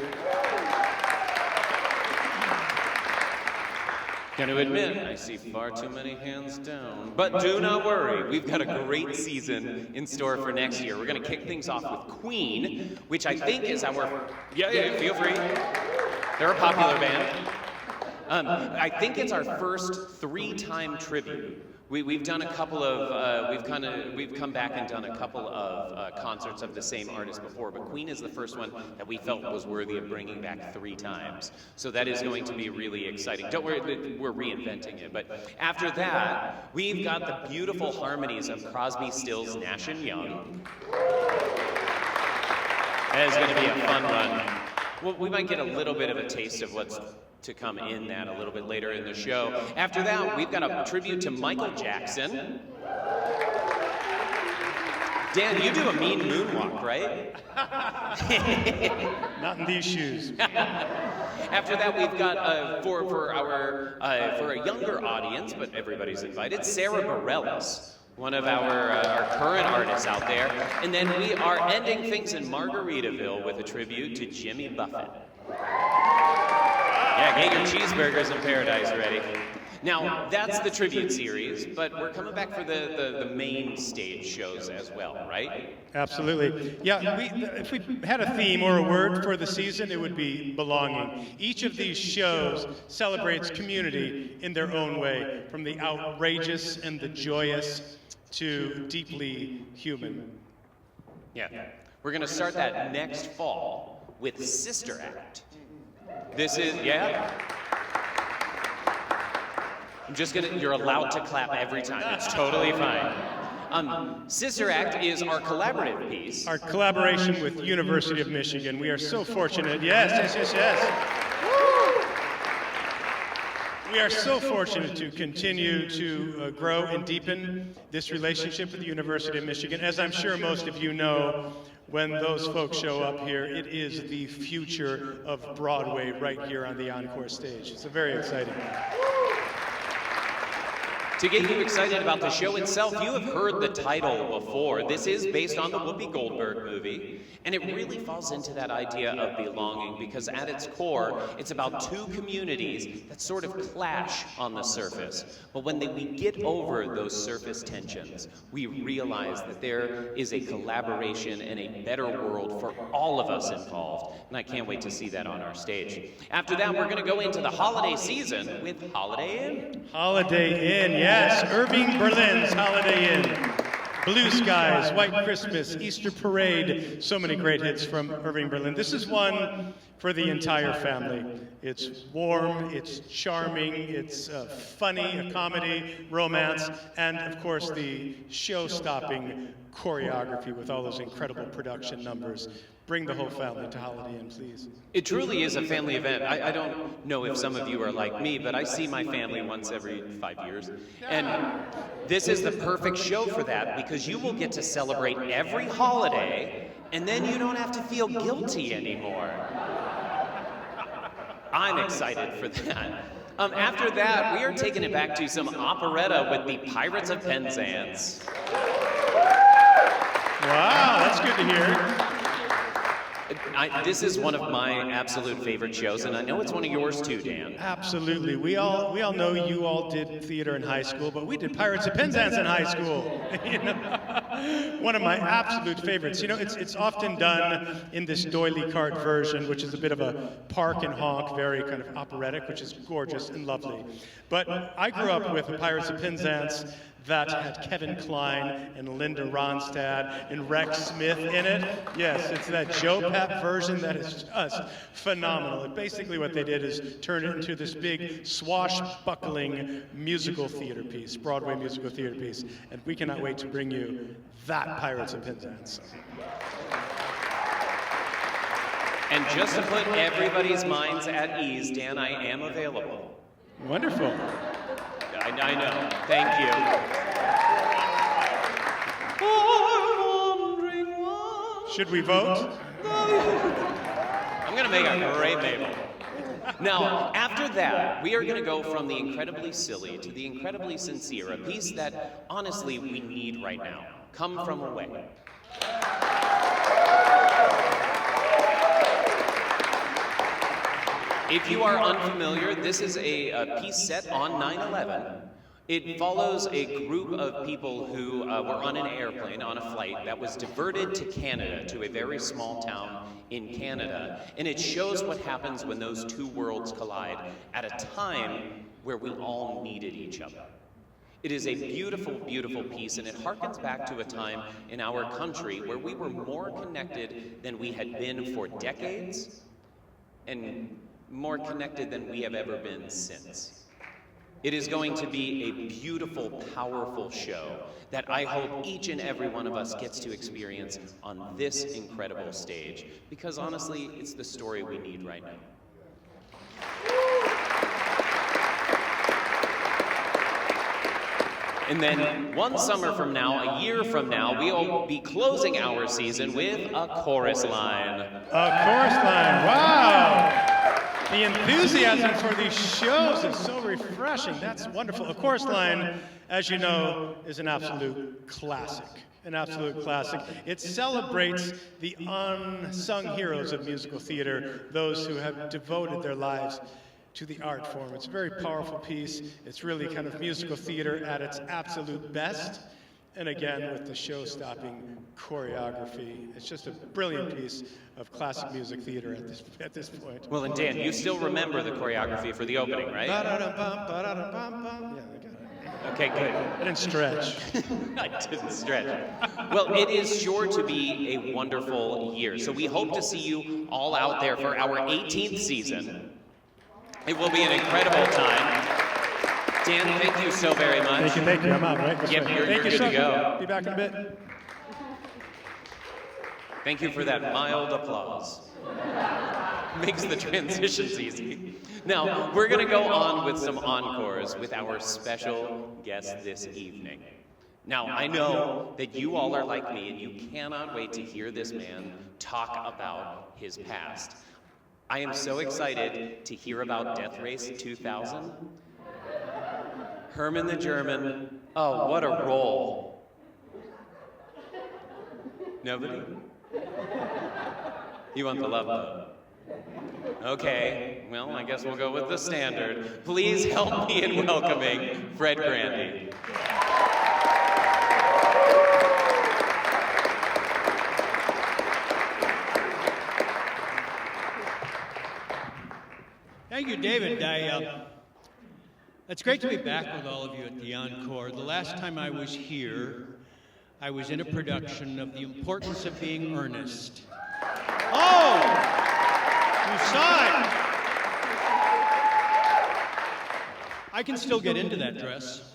C: Going to admit, I see far too many hands down. But do not worry, we've got a great season in store for next year. We're going to kick things off with Queen, which I think is our... Yeah, feel free. They're a popular band. I think it's our first 3-time tribute. We've done a couple of, we've come back and done a couple of concerts of the same artist before, but Queen is the first one that we felt was worthy of bringing back 3 times. So that is going to be really exciting. Don't worry, we're reinventing it. But after that, we've got the beautiful harmonies of Crosby, Stills, Nash & Young. That is going to be a fun run. Well, we might get a little bit of a taste of what's to come in that a little bit later in the show. After that, we've got a tribute to Michael Jackson. Dan, you do a mean moonwalk, right?
A: Not in these shoes.
C: After that, we've got for a younger audience, but everybody's invited, Sarah Bareilles, one of our current artists out there. And then we are ending things in Margaritaville with a tribute to Jimmy Buffett. Yeah, get your cheeseburgers in paradise ready. Now, that's the tribute series, but we're coming back for the main stage shows as well, right?
A: Absolutely. Yeah, if we had a theme or a word for the season, it would be belonging. Each of these shows celebrates community in their own way, from the outrageous and the joyous to deeply human.
C: Yeah. We're going to start that next fall with Sister Act. This is, yeah? I'm just you're allowed to clap every time. It's totally fine. Sister Act is our collaborative piece.
A: Our collaboration with University of Michigan. We are so fortunate. Yes. We are so fortunate to continue to grow and deepen this relationship with the University of Michigan. As I'm sure most of you know, when those folks show up here, it is the future of Broadway right here on the Encore stage. It's very exciting.
C: To get you excited about the show itself, you have heard the title before. This is based on the Whoopi Goldberg movie, and it really falls into that idea of belonging because at its core, it's about two communities that sort of clash on the surface. But when we get over those surface tensions, we realize that there is a collaboration and a better world for all of us involved, and I can't wait to see that on our stage. After that, we're going to go into the holiday season with Holiday Inn.
A: Holiday Inn, yes, Irving Berlin's Holiday Inn. Blue Skies, White Christmas, Easter Parade, so many great hits from Irving Berlin. This is one for the entire family. It's warm, it's charming, it's funny, a comedy, romance, and of course the show-stopping choreography with all those incredible production numbers. Bring the whole family to Holiday Inn, please.
C: It truly is a family event. I don't know if some of you are like me, but I see my family once every 5 years. And this is the perfect show for that because you will get to celebrate every holiday and then you don't have to feel guilty anymore. I'm excited for that. After that, we are taking it back to some operetta with the Pirates of Penzance.
A: Wow, that's good to hear.
C: This is one of my absolute favorite shows, and I know it's one of yours too, Dan.
A: Absolutely. We all know you all did theater in high school, but we did Pirates of Penzance in high school. You know? One of my absolute favorites. You know, it's often done in this doily cart version, which is a bit of a park and honk, very kind of operatic, which is gorgeous and lovely. But I grew up with the Pirates of Penzance that had Kevin Kline and Linda Ronstadt and Rex Smith in it. Yes, it's that Joe Pep version that is just phenomenal. And basically what they did is turn it into this big swashbuckling musical theater piece, Broadway musical theater piece. And we cannot wait to bring you that Pirates of Penzance.
C: And just to put everybody's minds at ease, Dan, I am available.
A: Wonderful.
C: I know. Thank you.
A: Should we vote?
C: I'm going to make a great Mabel. Now, after that, we are going to go from the incredibly silly to the incredibly sincere, a piece that, honestly, we need right now. Come From Away. If you are unfamiliar, this is a piece set on 9/11. It follows a group of people who were on an airplane, on a flight, that was diverted to Canada, to a very small town in Canada. And it shows what happens when those two worlds collide at a time where we all needed each other. It is a beautiful, beautiful piece, and it harkens back to a time in our country where we were more connected than we had been for decades, and more connected than we have ever been since. It is going to be a beautiful, powerful show that I hope each and every one of us gets to experience on this incredible stage, because honestly, it's the story we need right now. And then one summer from now, a year from now, we'll be closing our season with a chorus line.
A: A chorus line, wow! The enthusiasm for these shows is so refreshing. That's wonderful. A chorus line, as you know, is an absolute classic. An absolute classic. It celebrates the unsung heroes of musical theater, those who have devoted their lives to the art form. It's a very powerful piece. It's really kind of musical theater at its absolute best. And again, with the show-stopping choreography. It's just a brilliant piece of classic music theater at this point.
C: Well, and Dan, you still remember the choreography for the opening, right?
A: Ba-da-dum-bum, ba-da-dum-bum-bum. Yeah, I got it.
C: Okay, good.
A: I didn't stretch.
C: I didn't stretch. Well, it is sure to be a wonderful year. So we hope to see you all out there for our 18th season. It will be an incredible time. Dan, thank you so very much.
A: Thank you. I'm out, right?
C: Yep, you're good to go.
A: Be back in a bit.
C: Thank you for that mild applause. Makes the transitions easy. Now, we're going to go on with some encores with our special guest this evening. Now, I know that you all are like me, and you cannot wait to hear this man talk about his past. I am so excited to hear about Death Race 2000. Herman the German. Oh, what a role. Nobody? You want the love bug? Okay, well, I guess we'll go with the standard. Please help me in welcoming Fred Grandy.
K: Thank you, David. It's great to be back with all of you at the Encore. The last time I was here, I was in a production of The Importance of Being Earnest. Oh! You saw it! I can still get into that dress.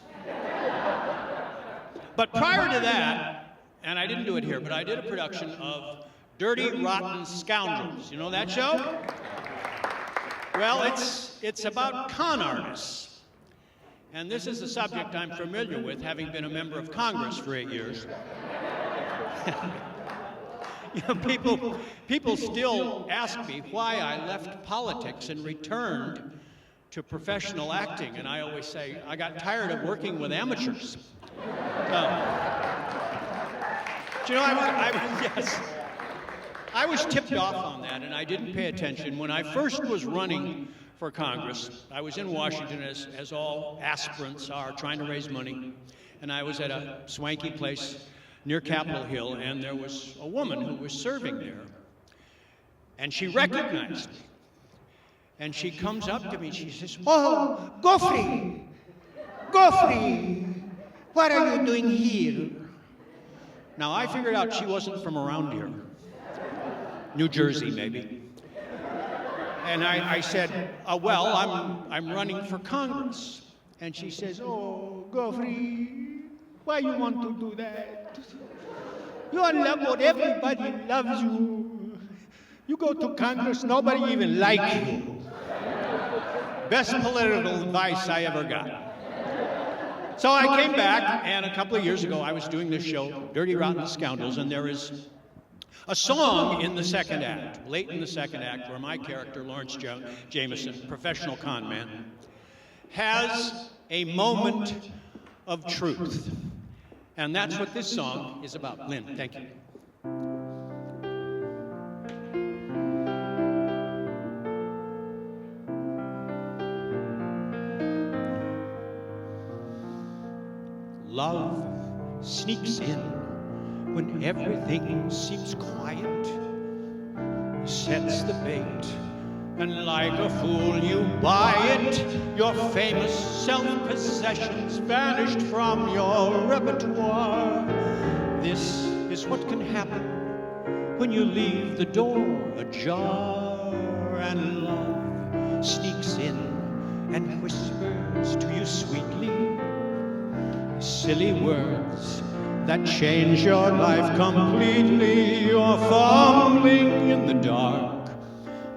K: But prior to that, and I didn't do it here, but I did a production of Dirty Rotten Scoundrels. You know that show? Well, it's about con artists. And this is a subject I'm familiar with, having been a member of Congress for 8 years. You know, people still ask me why I left politics and returned to professional acting, and I always say, I got tired of working with amateurs. You know, I was tipped off on that, and I didn't pay attention. When I first was running for Congress, I was in Washington, as all aspirants are, trying to raise money, and I was at a swanky place near Capitol Hill, and there was a woman who was serving there, and she recognized me. And she comes up to me, she says, "Oh, Goffrey! Goffrey! What are you doing here?" Now, I figured out she wasn't from around here. New Jersey, maybe. And I said, well, I'm running for Congress. And she says, "Oh, Goffrey, why you want to do that? You are loved, everybody loves you. You go to Congress, nobody even likes you." Best political advice I ever got. So I came back, and a couple of years ago, I was doing this show, Dirty Rotten Scoundrels, and there is a song in the second act, late in the second act, where my character, Lawrence Jameson, professional con man, has a moment of truth. And that's what this song is about. Lynn, thank you. Love sneaks in when everything seems quiet, sets the bait, and like a fool you buy it. Your famous self-possessions vanished from your repertoire. This is what can happen when you leave the door ajar, and love sneaks in and whispers to you sweetly silly words that change your life completely. You're fumbling in the dark.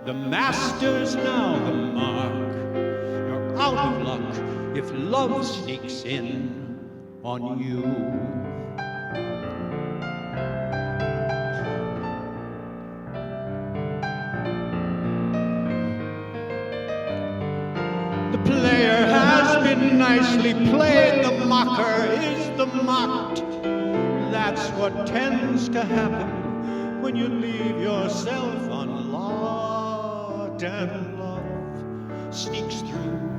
K: The master's now the mark. You're out of luck if love sneaks in on you. The player has been nicely played, the mocker is the mocked. That's what tends to happen when you leave yourself unlocked, and love sneaks through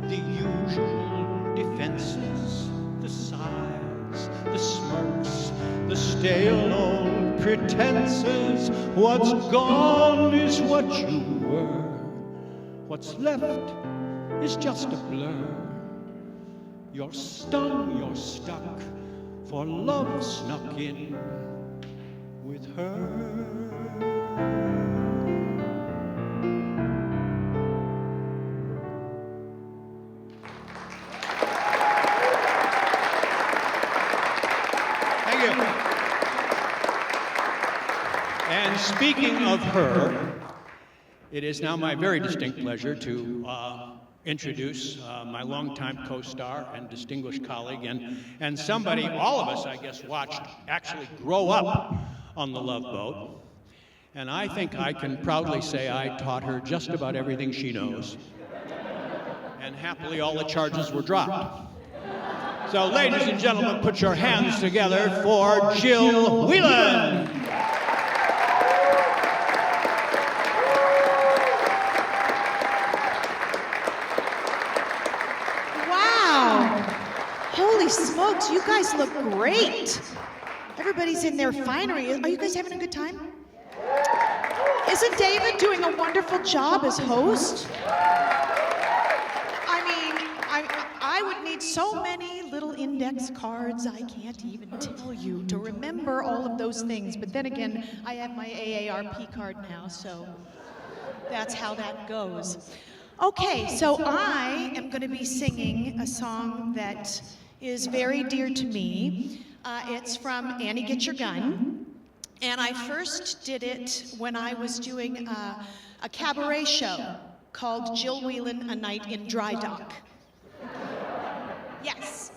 K: the usual defenses, the sighs, the smirks, the stale old pretenses. What's gone is what you were. What's left is just a blur. You're stung, you're stuck, for love snuck in with her. Thank you. And speaking of her, it is now my very distinct pleasure to introduce my longtime co-star and distinguished colleague, and somebody all of us, I guess, watched actually grow up on the Love Boat. And I think I can proudly say I taught her just about everything she knows. And happily, all the charges were dropped. So, ladies and gentlemen, put your hands together for Jill Whelan.
L: Holy smokes, you guys look great. Everybody's in their finery. Are you guys having a good time? Isn't David doing a wonderful job as host? I mean, I would need so many little index cards, I can't even tell you, to remember all of those things. But then again, I have my AARP card now, so that's how that goes. Okay, so I am going to be singing a song that is very dear to me. It's from Annie Get Your Gun, and I first did it when I was doing a cabaret show called Jill Whelan, A Night in Dry Dock. Yes.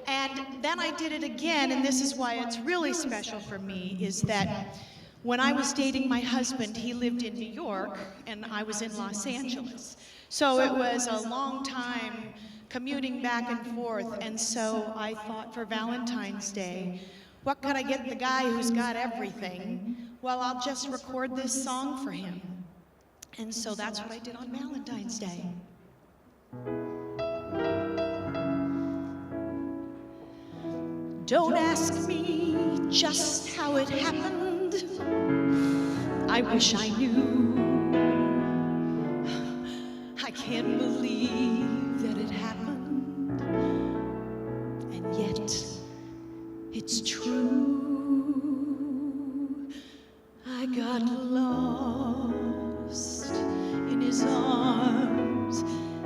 L: And then I did it again, and this is why it's really special for me, is that when I was dating my husband, he lived in New York, and I was in Los Angeles. So it was a long time commuting back and forth, and so I thought for Valentine's Day, what could I get the guy who's got everything? Well, I'll just record this song for him. And so that's what I did on Valentine's Day. Don't ask me just how it happened. I wish I knew. I can't believe that it happened, and yet it's true. I got lost in his arms,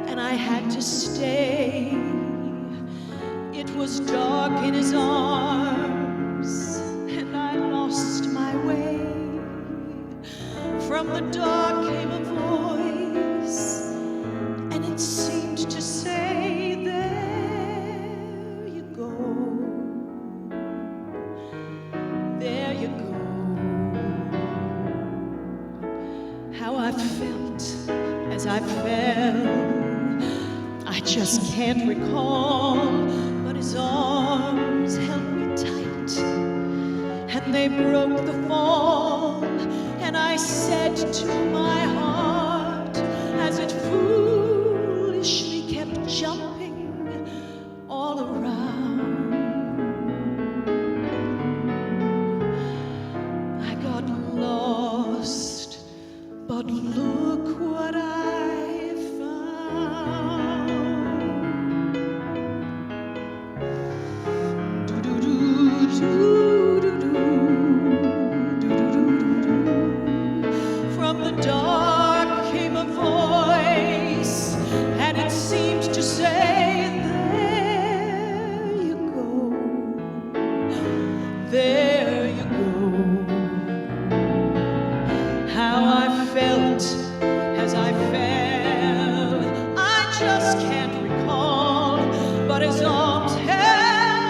L: and I had to stay. It was dark in his arms, and I lost my way. From the dark came a voice, and it seemed to say, there you go, there you go. How I felt as I fell, I just can't recall, but his arms held me tight, and they broke the fall, and I said to my heart, as it foolishly kept jumping all around, I got lost, but look what I found. From the dark came a voice, and it seemed to say, there you go, there you go. How I felt as I fell, I just can't recall, but his arms held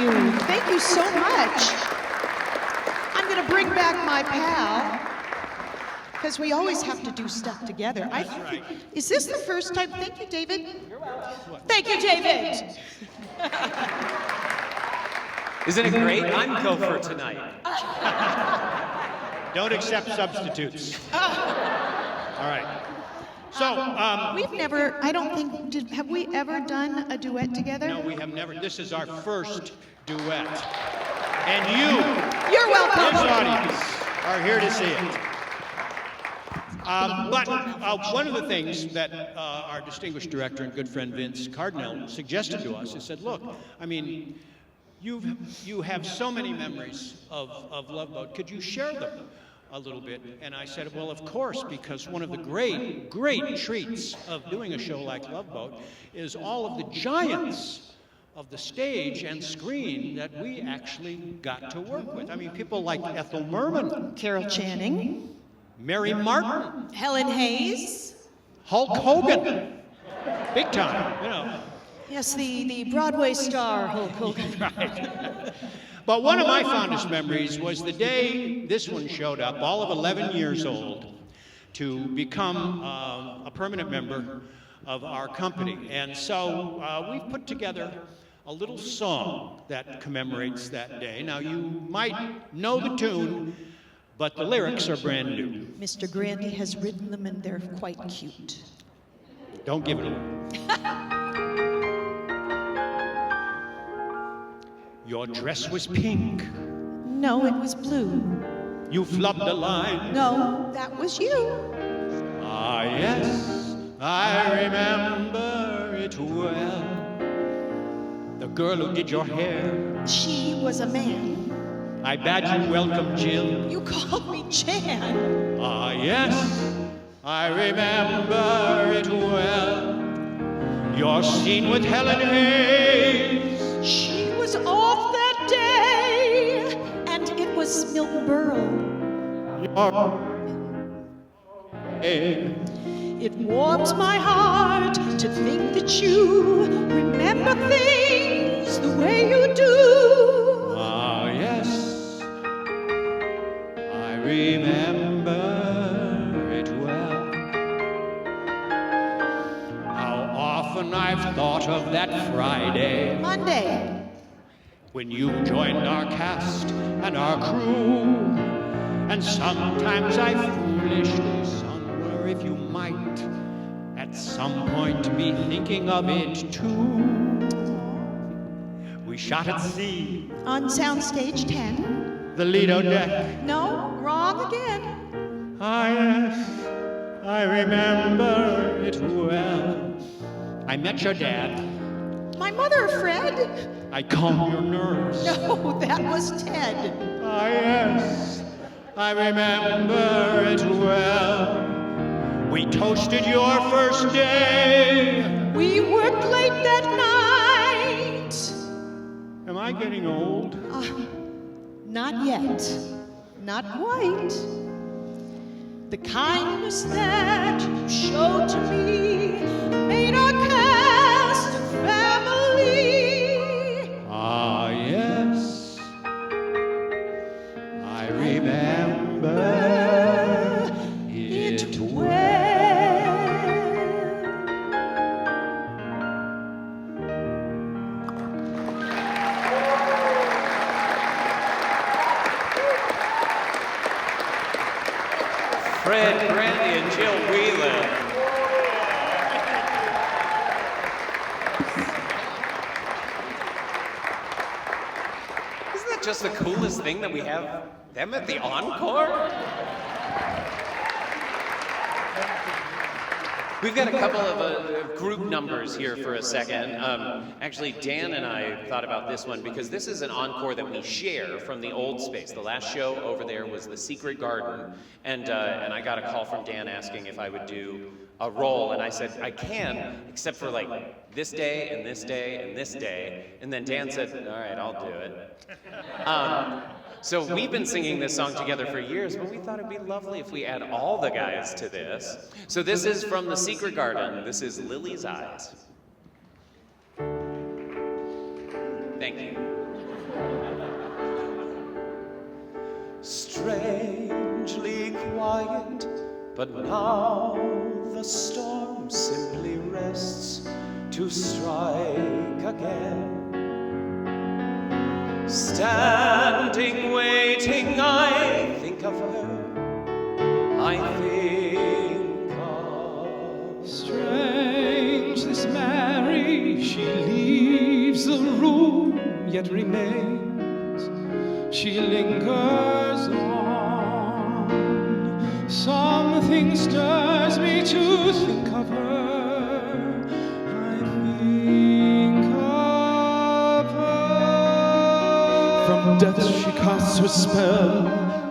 L: you. Thank you so much. I'm going to bring back my pal, because we always have to do stuff together.
K: That's right.
L: Is this the first time? Thank you, David. Thank you, David.
M: Isn't it great? I'm Gopher tonight.
K: Don't accept substitutes. All right. So,
L: we've never, I don't think, have we ever done a duet together?
K: no, we have never. This is our first duet. And you,
L: You're welcome.
K: his audience, are here to see it. But one of the things that our distinguished director and good friend Vince Cardinal suggested to us, he said, look, I mean, you have so many memories of Love Boat. Could you share them a little bit? And I said, well, of course, because one of the great treats of doing a show like Love Boat is all of the giants of the stage and screen that we actually got to work with. I mean, people like Ethel Merman,
L: Carol Channing,
K: Mary Martin,
L: Helen Hayes.
K: Hulk Hogan, big time, you know.
L: Yes, the Broadway star Hulk Hogan.
K: Right. But one of my fondest memories was the day this one showed up, all of 11 years old, to become a permanent member of our company. And so we've put together a little song that commemorates that day. Now, you might know the tune, but the lyrics are brand new.
L: Mr. Grandy has written them, and they're quite cute.
K: Don't give it away. Your dress was pink.
L: No, it was blue.
K: You flubbed a line.
L: No, that was you.
K: Ah, yes, I remember it well. The girl who did your hair.
L: She was a man.
K: I bade you welcome, Jill.
L: You called me Jan.
K: Ah, yes, I remember it well. Your scene with Helen Hayes.
L: She was off that day, and it was Milton Berle. It warms my heart to think that you remember things the way you do.
K: Ah, yes, I remember it well. How often I've thought of that Friday.
L: Monday.
K: When you joined our cast and our crew. And sometimes I foolishly sung, where if you might at some point be thinking of it too. We shot at sea.
L: On Soundstage 10.
K: The Lido deck.
L: No, wrong again.
K: Ah, yes, I remember it well. I met your dad.
L: My mother, Fred.
K: I calmed your nerves.
L: No, that was Ted.
K: Ah, yes, I remember it well. We toasted your first day.
L: We worked late that night.
K: Am I getting old?
L: Not yet. Not quite. The kindness that you showed to me made our cast a family.
K: Ah, yes, I remember it well.
M: Fred, Grandy, and Jill Whelan. Isn't that just the coolest thing that we have them at the Encore? We've got a couple of group numbers here for a second. Actually, Dan and I thought about this one because this is an encore that we share from the old space. The last show over there was The Secret Garden, and I got a call from Dan asking if I would do a role, and I said, I can, except for like this day and this day and this day. And then Dan said, all right, I'll do it. So we've been singing this song together for years, but we thought it'd be lovely if we add all the guys to this. So this is from The Secret Garden. This is Lily's Eyes. Thank you.
N: strangely quiet, but now the storm simply rests to strike again. Standing, waiting, I think of her, I think of
O: Strange, this Mary, she leaves the room, yet remains. She lingers on. Something stirs me to think of her. I think of her. From death she casts her spell.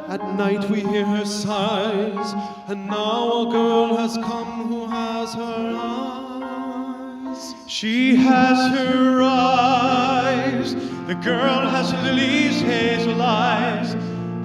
O: At night we hear her sighs. And now a girl has come who has her eyes. She has her eyes. The girl has Lily's hazel eyes.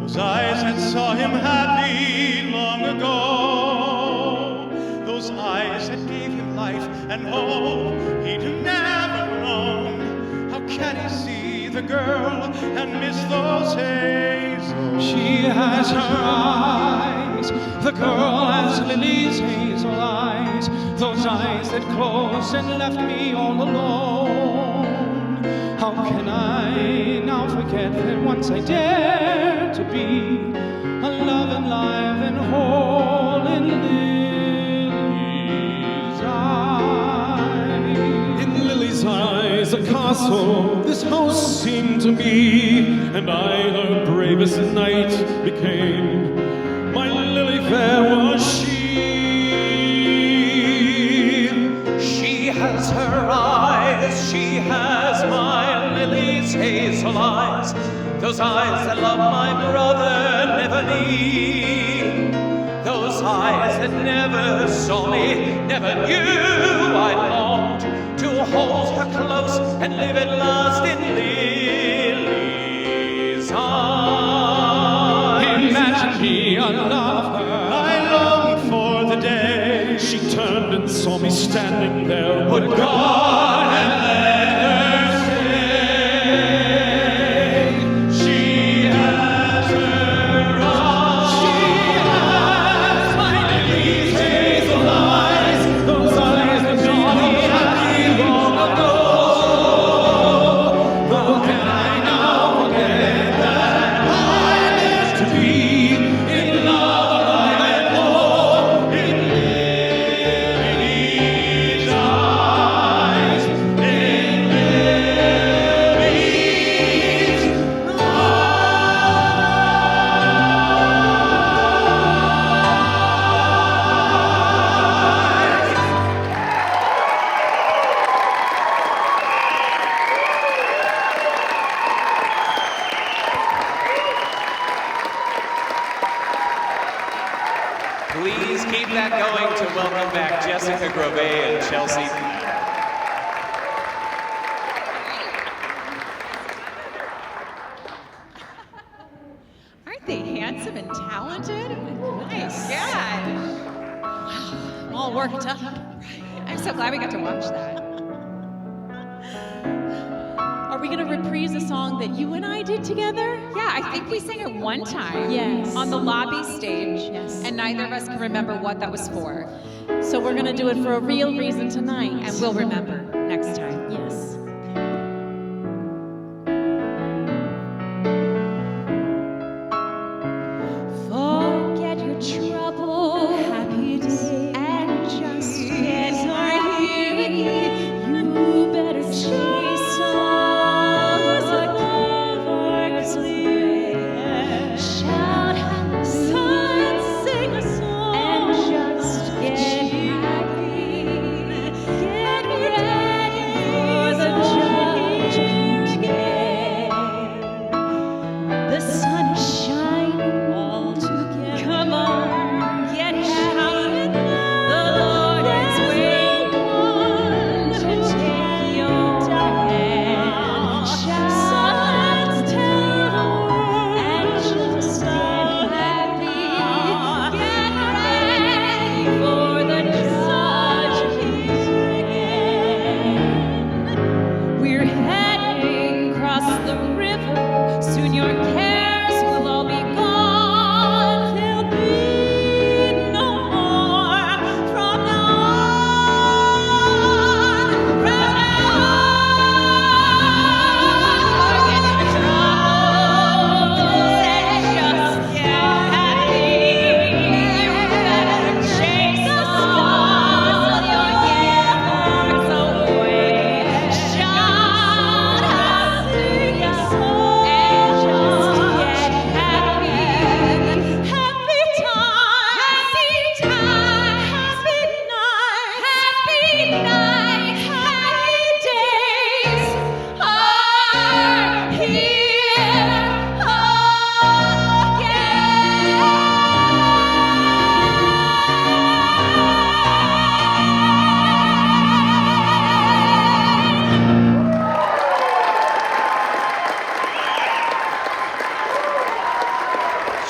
O: Those eyes that saw him happy long ago. Those eyes that gave him life and hope he'd never known. How can he see the girl and miss those hazels? She has her eyes. The girl has Lily's hazel eyes. Those eyes that closed and left me all alone. How can I now forget that once I dared to be alive and live and whole in Lily's eyes? In Lily's eyes, a castle this house seemed to me, and I, her bravest knight, became. My Lily fair was she.
N: She has her eyes, she has my Lily's hazel eyes, those eyes that love my brother never need, those eyes that never saw me, never knew I longed to hold her close and live at last in Lily's eyes.
O: Imagine me, I love her. I long for the day she turned and saw me standing there. Would God have let her stay? She has her eyes. She has my Lily's hazel eyes. Those eyes that saw me happy long ago. Though can I now forget that I lived to be in love, alive and whole in Lily's eyes, in Lily's
M: Please keep that going to welcome back Jessica Grové and Chelsea.
E: Aren't they handsome and talented? Nice. Yeah. Wow. I'm all worked up. I'm so glad we got to watch that.
H: Are we going to reprise a song that you and I did together?
E: Yeah, I think we sang it one time.
H: Yes.
E: On the lobby stage.
H: Yes.
E: And neither of us can remember what that was for.
H: So we're going to do it for a real reason tonight.
E: And we'll remember next time.
H: Yes. Forget your trouble, happy day, and just get right here. You better chase songs of lovers away. Shout at the sun, sing a song, and just get happy. Get ready.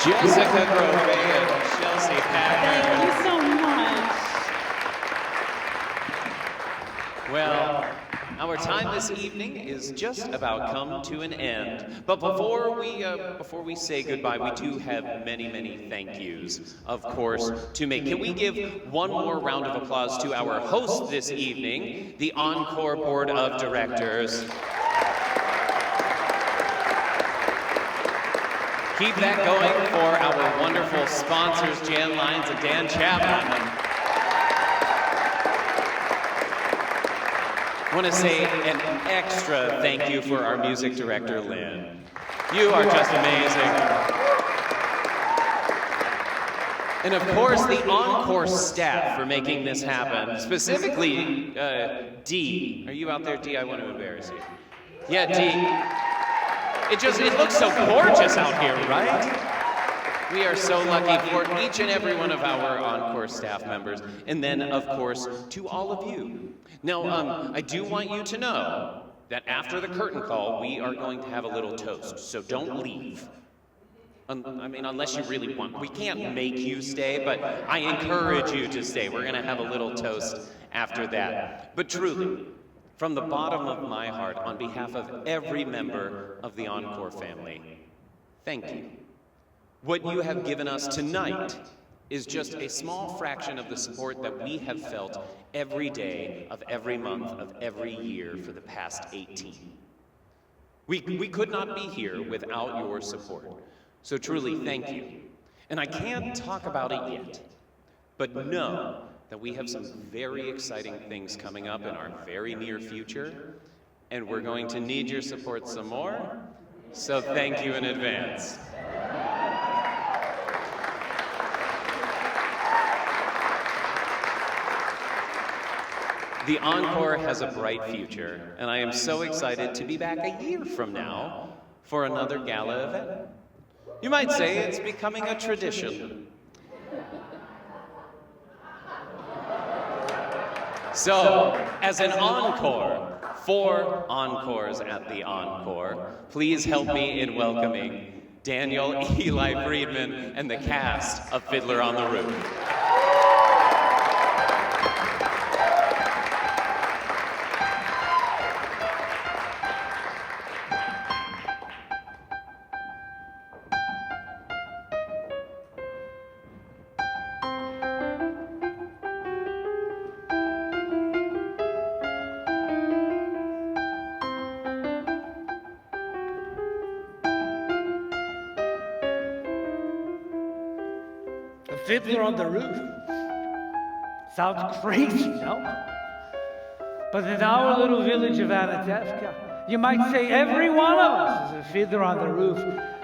M: Jessica Grové and Chelsea Packard.
H: Thank you so much.
M: Well, our time this evening is just about come to an end. But before we say goodbye, we do have many, many thank yous, of course, to make. Can we give one more round of applause to our host this evening, the Encore Board of Directors? Keep that going for our wonderful sponsors, Jan Lyons and Dan Chapman. I want to say an extra thank you for our music director, Lynn. You are just amazing. And of course, the Encore staff for making this happen. Specifically, Dee. Are you out there, Dee? I want to embarrass you. Yeah, Dee. It looks so gorgeous out here, right? We are so lucky for each and every one of our Encore staff members. And then, of course, to all of you. Now, I do want you to know that after the curtain call, we are going to have a little toast. So don't leave. I mean, unless you really want. We can't make you stay, but I encourage you to stay. We're going to have a little toast after that. But truly, from the bottom of my heart, on behalf of every member of the Encore family, thank you. What you have given us tonight is just a small fraction of the support that we have felt every day of every month of every year for the past 18. We could not be here without your support. So truly, thank you. And I can't talk about it yet, but know that we have some very exciting things coming up in our very near future, and we're going to need your support some more, so thank you in advance. The Encore has a bright future, and I am so excited to be back a year from now for another gala event. You might say it's becoming a tradition. So, as an encore for Encores at the Encore, please help me in welcoming Daniel Eli Friedman and the cast of Fiddler on the Roof.
J: Fiddler on the Roof. Sounds crazy, no? But in our little village of Anatevka, you might say every one of us is a fiddler on the roof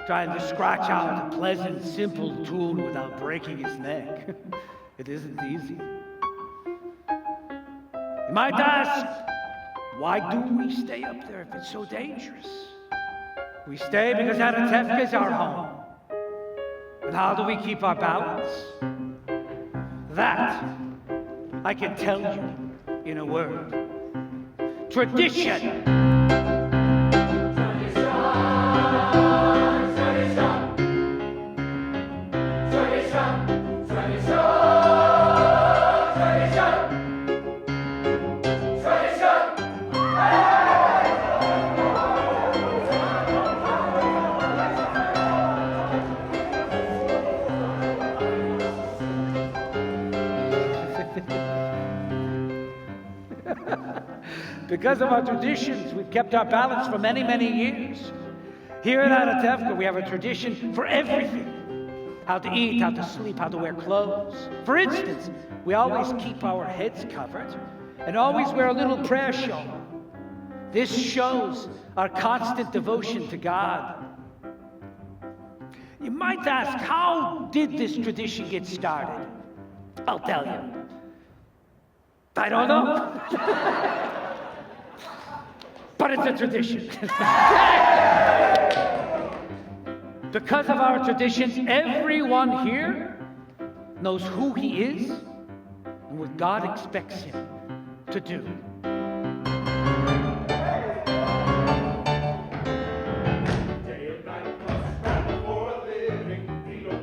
J: trying to scratch out a pleasant, simple tune without breaking his neck. It isn't easy. You might ask, why do we stay up there if it's so dangerous? We stay because Anatevka is our home. And how do we keep our balance? That I can tell you in a word. Tradition. Because of our traditions, we've kept our balance for many, many years. Here in Anatevka, we have a tradition for everything. How to eat, how to sleep, how to wear clothes. For instance, we always keep our heads covered and always wear a little prayer shawl. This shows our constant devotion to God. You might ask, how did this tradition get started? I'll tell you. I don't know. But it's a tradition. Because of our traditions, everyone here knows who he is and what God expects him to do.
P: Day and night, must stand for a living. We don't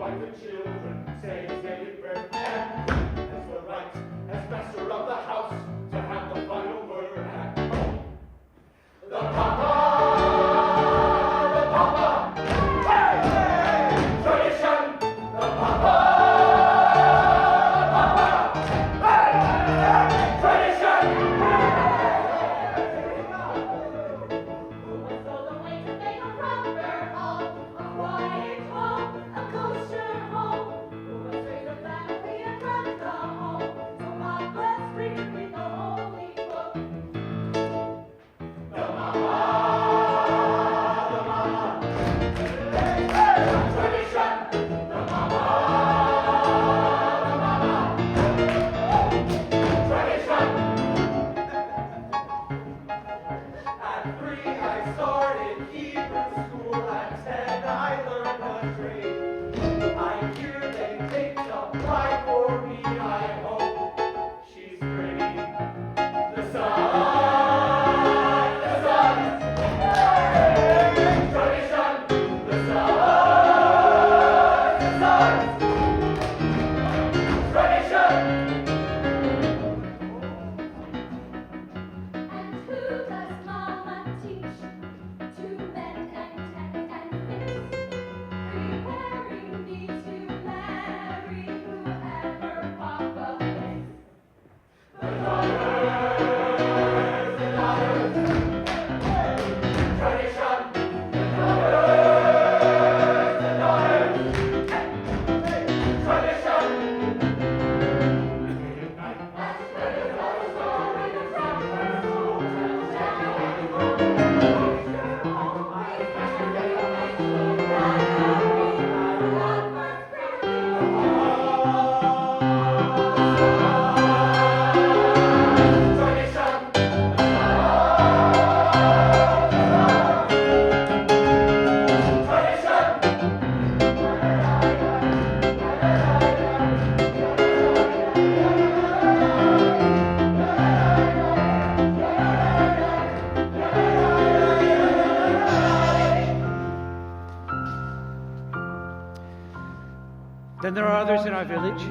J: Then there are others in our village.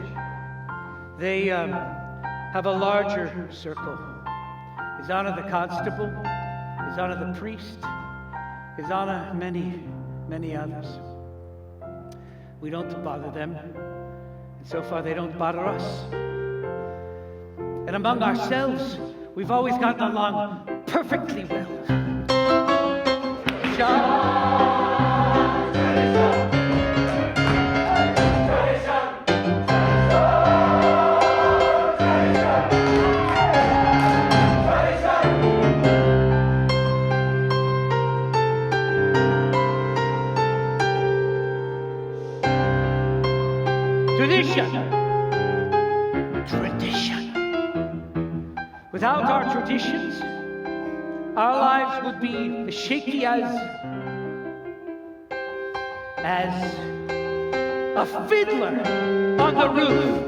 J: They have a larger circle. His Honor the Constable, His Honor the Priest, His Honor many, many others. We don't bother them, and so far they don't bother us. And among ourselves, we've always gotten along perfectly well. Tradition. Without our traditions, our lives would be as shaky as a fiddler on the roof.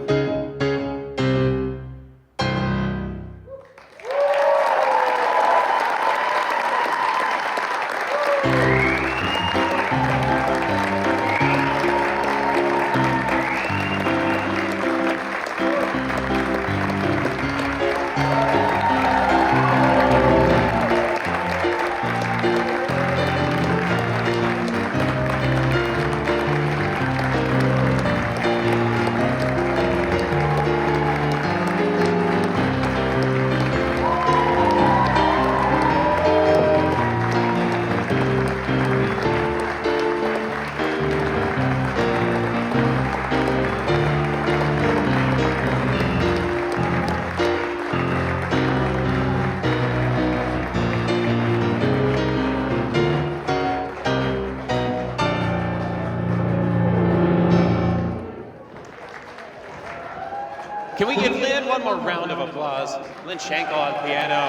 M: Can we give Lynn one more round of applause? Lynn Schenkel on piano.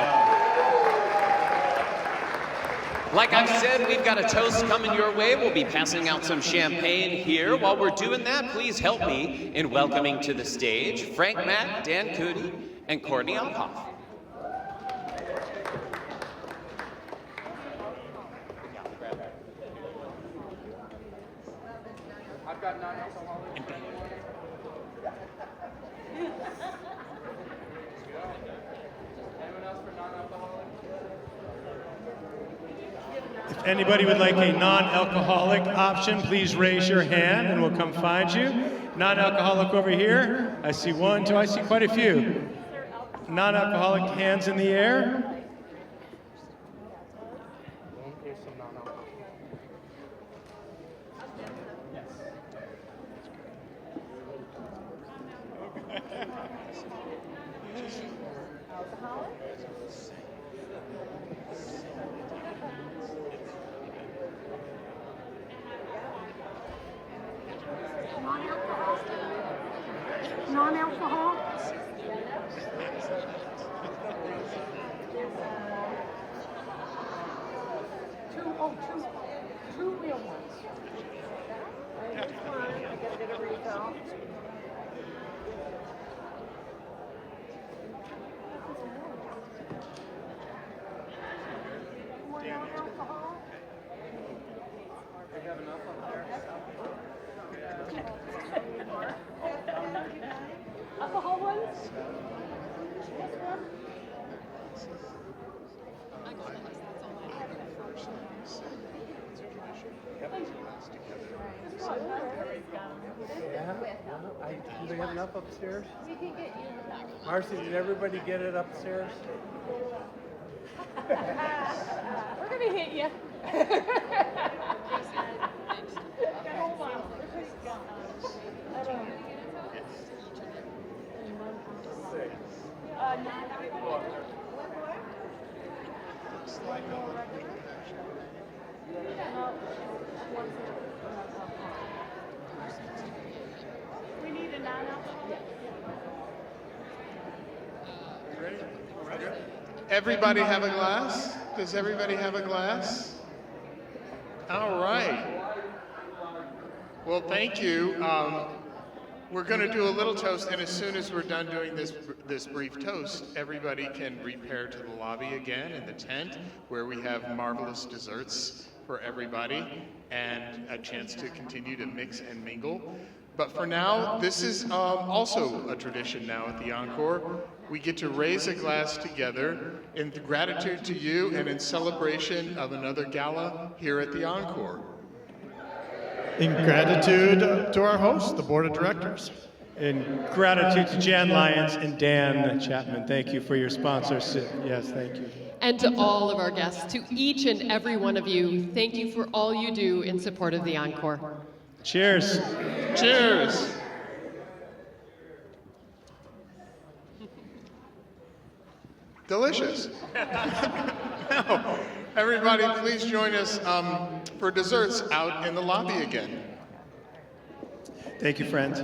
M: Like I've said, we've got a toast coming your way. We'll be passing out some champagne here. While we're doing that, please help me in welcoming to the stage Frank Mack, Dan Cooney, and Courtney Alhoff.
P: I've got non-alcoholic. Anyone else for non-alcoholic?
A: If anybody would like a non-alcoholic option, please raise your hand and we'll come find you. Non-alcoholic over here. I see one, two, I see quite a few. Non-alcoholic hands in the air.
Q: Non-alcohol? Two real ones. That's fine. I gotta get a refill. More non-alcohol?
P: We have enough up there.
Q: Alcohol ones?
P: Do they have enough upstairs?
Q: We can get you.
P: Marcy, did everybody get it upstairs?
Q: We're gonna hit you. Hold on. I don't know. We need a non-alcoholic.
B: Everybody have a glass? Does everybody have a glass? All right. Well, thank you. We're going to do a little toast, and as soon as we're done doing this brief toast, everybody can repair to the lobby again in the tent, where we have marvelous desserts for everybody and a chance to continue to mix and mingle. But for now, this is also a tradition now at the Encore. We get to raise a glass together in gratitude to you and in celebration of another gala here at the Encore.
F: In gratitude to our hosts, the board of directors.
A: In gratitude to Jan Lyons and Dan Chapman. Thank you for your sponsorship. Yes, thank you.
R: And to all of our guests, to each and every one of you, thank you for all you do in support of the Encore.
A: Cheers.
B: Cheers. Delicious. Now, everybody, please join us for desserts out in the lobby again.
A: Thank you, friends.